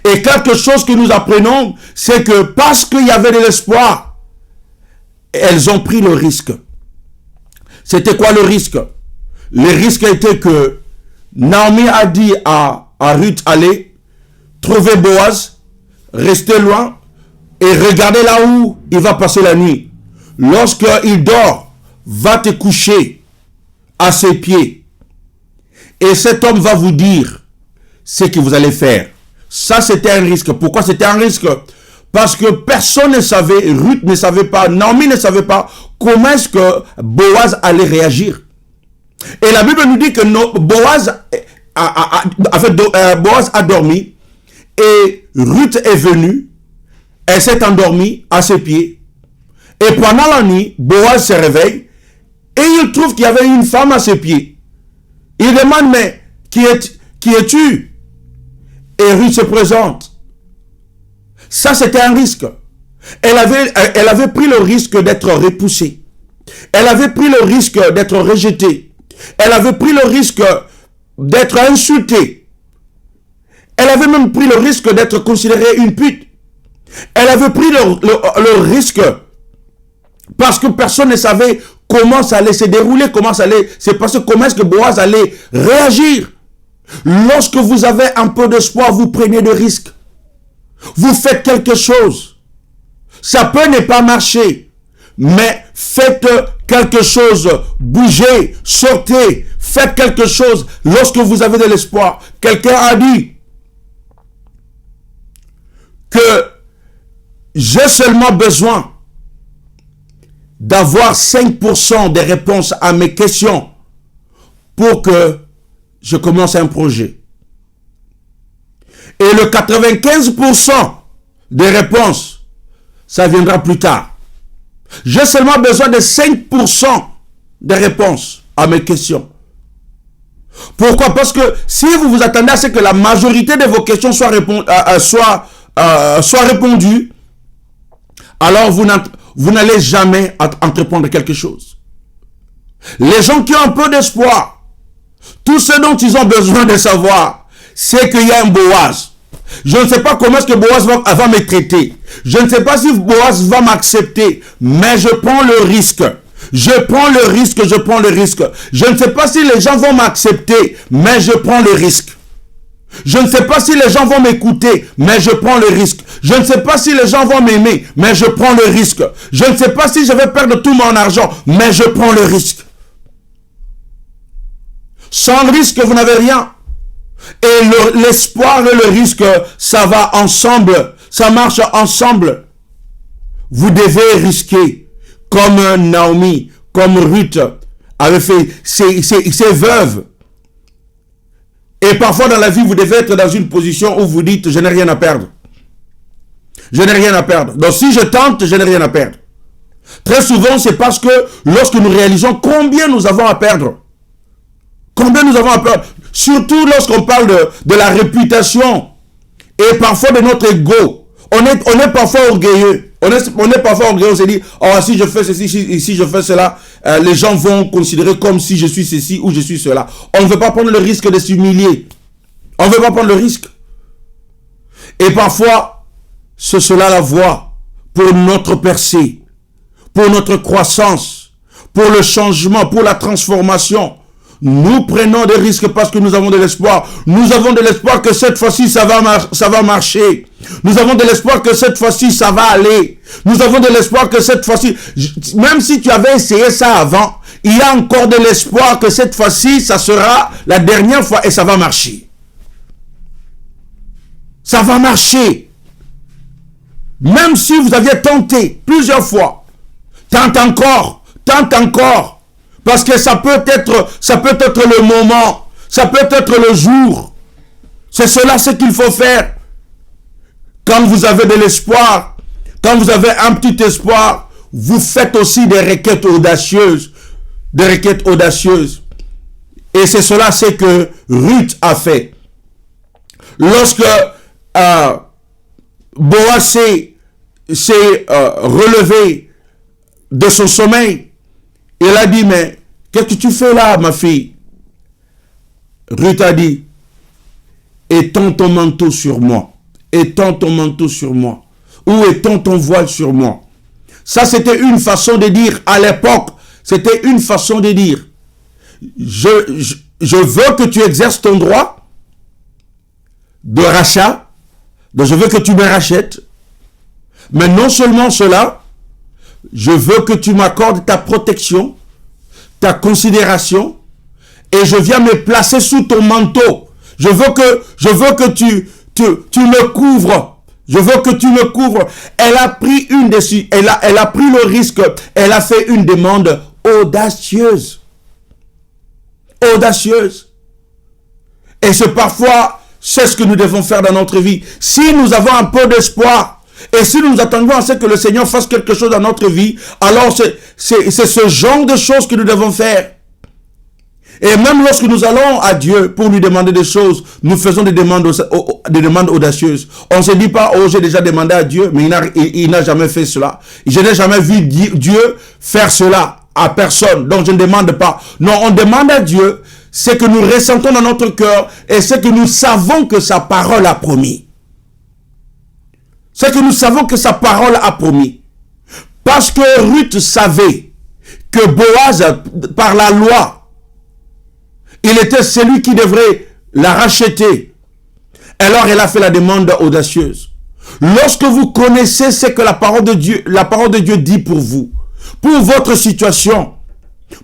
Et quelque chose que nous apprenons, c'est que parce qu'il y avait de l'espoir, elles ont pris le risque. C'était quoi le risque? Le risque était que Naomi a dit à Ruth, allez, trouver Boaz, restez loin et regardez là où il va passer la nuit. Lorsqu'il dort, va te coucher à ses pieds. Et cet homme va vous dire ce que vous allez faire. Ça, c'était un risque. Pourquoi c'était un risque? Parce que personne ne savait, Ruth ne savait pas, Naomi ne savait pas comment est-ce que Boaz allait réagir. Et la Bible nous dit que Boaz a dormi et Ruth est venue, elle s'est endormie à ses pieds. Et pendant la nuit, Boaz se réveille et il trouve qu'il y avait une femme à ses pieds. Il demande, mais qui es-tu? Et Ruth se présente. Ça, c'était un risque. Elle avait pris le risque d'être repoussée. Elle avait pris le risque d'être rejetée. Elle avait pris le risque d'être insultée. Elle avait même pris le risque d'être considérée une pute. Elle avait pris le risque parce que personne ne savait comment ça allait se dérouler, comment ça allait se passer, comment est-ce que Boaz allait réagir. Lorsque vous avez un peu d'espoir, vous prenez des risques. Vous faites quelque chose. Ça peut ne pas marcher, mais faites quelque chose. Bougez, sortez, faites quelque chose lorsque vous avez de l'espoir. Quelqu'un a dit que j'ai seulement besoin d'avoir 5% des réponses à mes questions pour que je commence un projet. Et le 95% des réponses, ça viendra plus tard. J'ai seulement besoin de 5% des réponses à mes questions. Pourquoi? Parce que si vous vous attendez à ce que la majorité de vos questions soient répondues, alors vous n'allez jamais entreprendre quelque chose. Les gens qui ont un peu d'espoir, tout ce dont ils ont besoin de savoir, c'est qu'il y a un Boaz. Je ne sais pas comment est-ce que Boaz va me traiter. Je ne sais pas si Boaz va m'accepter, mais je prends le risque. Je prends le risque, je prends le risque. Je ne sais pas si les gens vont m'accepter, mais je prends le risque. Je ne sais pas si les gens vont m'écouter, mais je prends le risque. Je ne sais pas si les gens vont m'aimer, mais je prends le risque. Je ne sais pas si je vais perdre tout mon argent, mais je prends le risque. Sans risque, vous n'avez rien. Et l'espoir et le risque, ça va ensemble. Ça marche ensemble. Vous devez risquer. Comme Naomi, comme Ruth avait fait ses veuves. Et parfois dans la vie, vous devez être dans une position où vous dites, je n'ai rien à perdre. Je n'ai rien à perdre. Donc si je tente, je n'ai rien à perdre. Très souvent, c'est parce que lorsque nous réalisons combien nous avons à perdre, combien nous avons à perdre, surtout lorsqu'on parle de la réputation et parfois de notre ego, on est parfois orgueilleux. On est parfois orgueilleux, on se dit, oh, si je fais ceci, si je fais cela, les gens vont considérer comme si je suis ceci ou je suis cela. On ne veut pas prendre le risque de s'humilier. On ne veut pas prendre le risque. Et parfois, c'est cela la voie pour notre percée, pour notre croissance, pour le changement, pour la transformation. Nous prenons des risques parce que nous avons de l'espoir. Nous avons de l'espoir que cette fois-ci, ça va marcher. Nous avons de l'espoir que cette fois-ci, ça va aller. Nous avons de l'espoir que cette fois-ci, même si tu avais essayé ça avant, il y a encore de l'espoir que cette fois-ci, ça sera la dernière fois et ça va marcher. Ça va marcher. Même si vous aviez tenté plusieurs fois, tente encore. Parce que ça peut être le moment, ça peut être le jour. C'est cela ce qu'il faut faire. Quand vous avez de l'espoir, quand vous avez un petit espoir, vous faites aussi des requêtes audacieuses. Et c'est cela ce que Ruth a fait. Lorsque Boaz s'est relevé de son sommeil, Il a dit, mais qu'est-ce que tu fais là, ma fille? Ruth a dit, étends ton manteau sur moi. Étends ton manteau sur moi. Ou étends ton voile sur moi. Ça, c'était une façon de dire, à l'époque, c'était une façon de dire, je veux que tu exerces ton droit de rachat, donc je veux que tu me rachètes, mais non seulement cela, je veux que tu m'accordes ta protection, ta considération, et je viens me placer sous ton manteau. Je veux que tu me couvres. Je veux que tu me couvres. Elle a pris elle a pris le risque. Elle a fait une demande audacieuse. Audacieuse. Et c'est parfois, c'est ce que nous devons faire dans notre vie. Si nous avons un peu d'espoir, et si nous attendons à ce que le Seigneur fasse quelque chose dans notre vie, alors c'est ce genre de choses que nous devons faire. Et même lorsque nous allons à Dieu pour lui demander des choses, nous faisons des demandes audacieuses. On ne se dit pas, oh, j'ai déjà demandé à Dieu, mais il n'a jamais fait cela. Je n'ai jamais vu Dieu faire cela à personne, donc je ne demande pas. Non, on demande à Dieu ce que nous ressentons dans notre cœur et ce que nous savons que sa parole a promis. Ce que nous savons que sa parole a promis. Parce que Ruth savait que Boaz, par la loi, il était celui qui devrait la racheter. Alors elle a fait la demande audacieuse. Lorsque vous connaissez ce que la parole de Dieu dit pour vous, pour votre situation,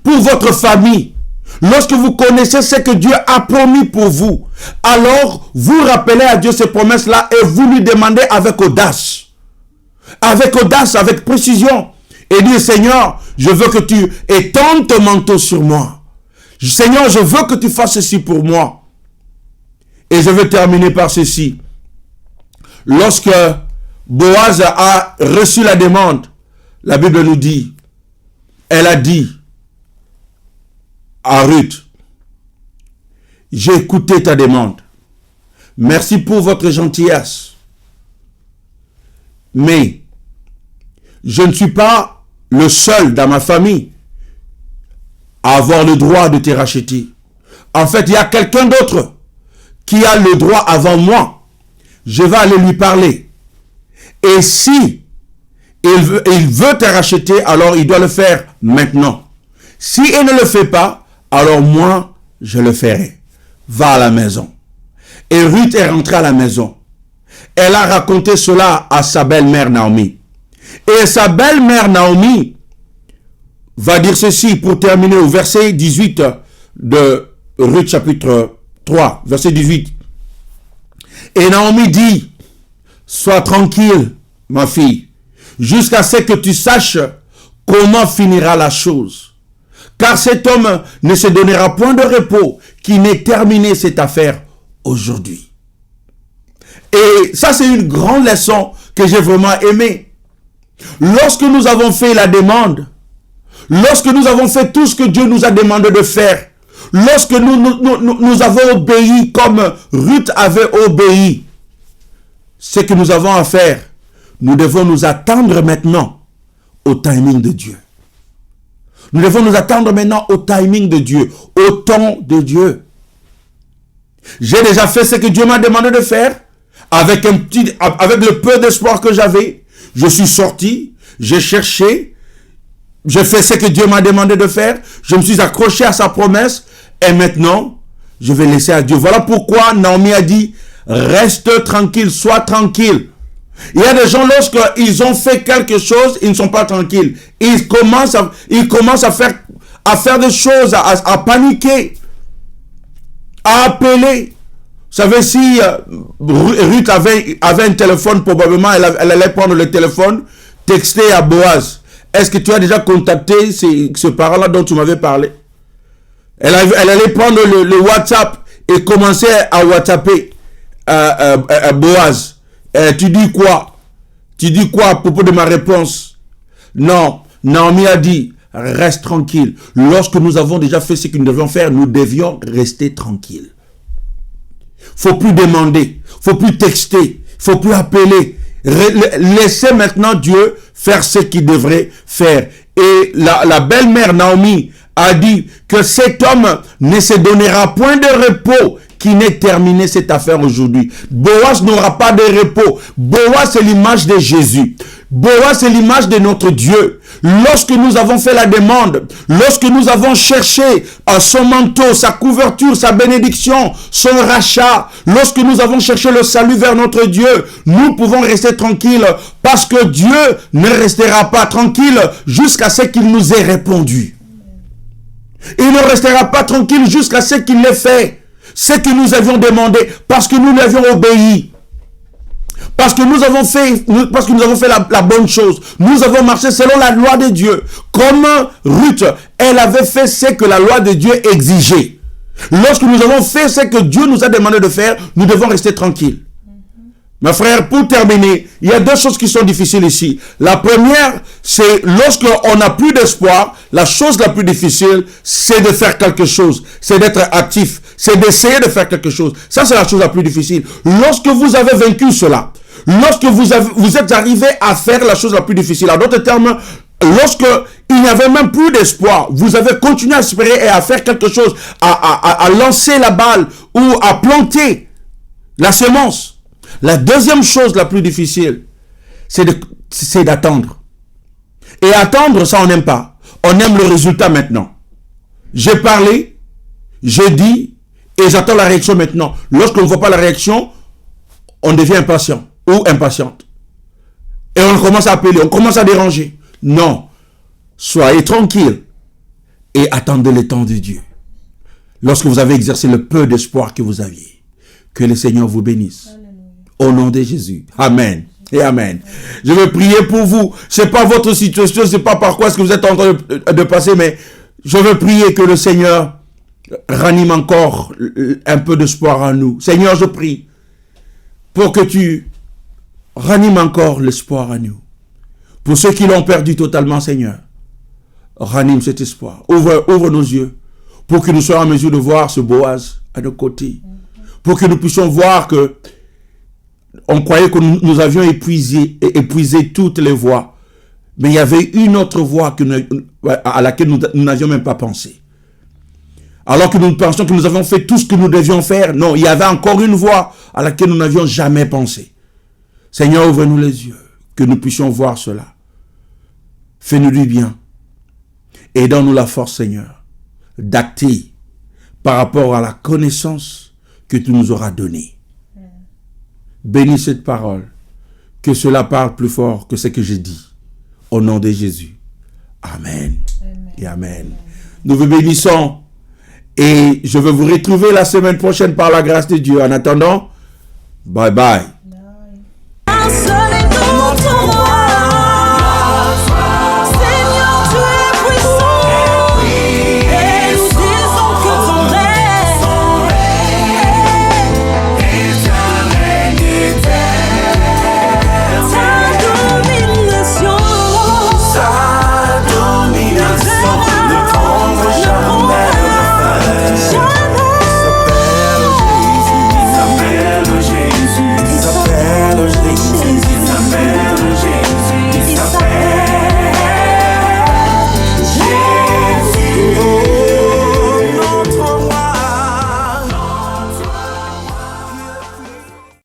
pour votre famille, lorsque vous connaissez ce que Dieu a promis pour vous, alors vous rappelez à Dieu ces promesses-là et vous lui demandez avec audace, avec précision, et dire, Seigneur, je veux que tu étendes ton manteau sur moi. Seigneur, je veux que tu fasses ceci pour moi. Et je vais terminer par ceci. Lorsque Boaz a reçu la demande, la Bible nous dit, elle a dit à Ruth, j'ai écouté ta demande. Merci pour votre gentillesse. Mais je ne suis pas le seul dans ma famille à avoir le droit de te racheter. En fait, il y a quelqu'un d'autre qui a le droit avant moi. Je vais aller lui parler. Et si il veut te racheter, alors il doit le faire maintenant. Si il ne le fait pas, alors moi, je le ferai. Va à la maison. Et Ruth est rentrée à la maison. Elle a raconté cela à sa belle-mère Naomi. Et sa belle-mère Naomi va dire ceci pour terminer au verset 18 de Ruth chapitre 3, verset 18. Et Naomi dit, sois tranquille, ma fille, jusqu'à ce que tu saches comment finira la chose. Car cet homme ne se donnera point de repos qui n'ait terminé cette affaire aujourd'hui. Et ça, c'est une grande leçon que j'ai vraiment aimée. Lorsque nous avons fait la demande, lorsque nous avons fait tout ce que Dieu nous a demandé de faire, lorsque nous avons obéi comme Ruth avait obéi, ce que nous avons à faire, nous devons nous attendre maintenant au timing de Dieu. Nous devons nous attendre maintenant au timing de Dieu, au temps de Dieu. J'ai déjà fait ce que Dieu m'a demandé de faire, avec le peu d'espoir que j'avais. Je suis sorti, j'ai cherché, j'ai fait ce que Dieu m'a demandé de faire, je me suis accroché à sa promesse, et maintenant, je vais laisser à Dieu. Voilà pourquoi Naomi a dit, reste tranquille, sois tranquille. Il y a des gens, lorsqu'ils ont fait quelque chose, ils ne sont pas tranquilles. Ils commencent à faire des choses, à paniquer, à appeler. Vous savez, si Ruth avait un téléphone, probablement, elle allait prendre le téléphone, texter à Boaz. Est-ce que tu as déjà contacté ce parent-là dont tu m'avais parlé? Elle allait prendre le WhatsApp et commencer à WhatsApper Boaz. Tu dis quoi? Tu dis quoi à propos de ma réponse? Non, Naomi a dit, reste tranquille. Lorsque nous avons déjà fait ce que nous devions faire, nous devions rester tranquilles. Faut plus demander, faut plus texter, faut plus appeler. Laissez maintenant Dieu faire ce qu'il devrait faire. Et la belle-mère Naomi a dit que cet homme ne se donnera point de repos qui n'ait terminé cette affaire aujourd'hui. Boaz n'aura pas de repos. Boaz, c'est l'image de Jésus. Boaz, c'est l'image de notre Dieu. Lorsque nous avons fait la demande, lorsque nous avons cherché son manteau, sa couverture, sa bénédiction, son rachat, lorsque nous avons cherché le salut vers notre Dieu, nous pouvons rester tranquilles parce que Dieu ne restera pas tranquille jusqu'à ce qu'il nous ait répondu. Il ne restera pas tranquille jusqu'à ce qu'il l'ait fait. Ce que nous avions demandé, parce que nous lui avions obéi. Parce que nous avons fait la bonne chose. Nous avons marché selon la loi de Dieu. Comme Ruth, elle avait fait ce que la loi de Dieu exigeait. Lorsque nous avons fait ce que Dieu nous a demandé de faire, nous devons rester tranquilles. Mes frères, pour terminer, il y a deux choses qui sont difficiles ici. La première, c'est lorsqu'on n'a plus d'espoir, la chose la plus difficile, c'est de faire quelque chose. C'est d'être actif. C'est d'essayer de faire quelque chose. Ça, c'est la chose la plus difficile. Lorsque vous avez vaincu cela, lorsque vous êtes arrivé à faire la chose la plus difficile, en d'autres termes, lorsque il n'y avait même plus d'espoir, vous avez continué à espérer et à faire quelque chose, à lancer la balle ou à planter la semence. La deuxième chose la plus difficile, c'est d'attendre. Et attendre, ça on n'aime pas. On aime le résultat maintenant. J'ai parlé, j'ai dit, et j'attends la réaction maintenant. Lorsqu'on ne voit pas la réaction, on devient impatient ou impatiente. Et on commence à appeler, on commence à déranger. Non. Soyez tranquille et attendez le temps de Dieu. Lorsque vous avez exercé le peu d'espoir que vous aviez, que le Seigneur vous bénisse. Au nom de Jésus. Amen. Et amen. Je vais prier pour vous. Ce n'est pas votre situation, ce n'est pas par quoi est-ce que vous êtes en train de passer, mais je veux prier que le Seigneur ranime encore un peu d'espoir en nous. Seigneur, je prie pour que tu ranimes encore l'espoir en nous. Pour ceux qui l'ont perdu totalement, Seigneur, ranime cet espoir. Ouvre nos yeux pour que nous soyons en mesure de voir ce Boaz à nos côtés. Pour que nous puissions voir que on croyait que nous avions épuisé toutes les voies. Mais il y avait une autre voie à laquelle nous n'avions même pas pensé. Alors que nous pensions que nous avions fait tout ce que nous devions faire. Non, il y avait encore une voie à laquelle nous n'avions jamais pensé. Seigneur, ouvre-nous les yeux, que nous puissions voir cela. Fais-nous du bien. Et donne-nous la force, Seigneur, d'acter par rapport à la connaissance que tu nous auras donnée. Bénis cette parole, que cela parle plus fort que ce que j'ai dit. Au nom de Jésus. Amen. Et amen. Nous vous bénissons et je vais vous retrouver la semaine prochaine par la grâce de Dieu. En attendant, bye bye.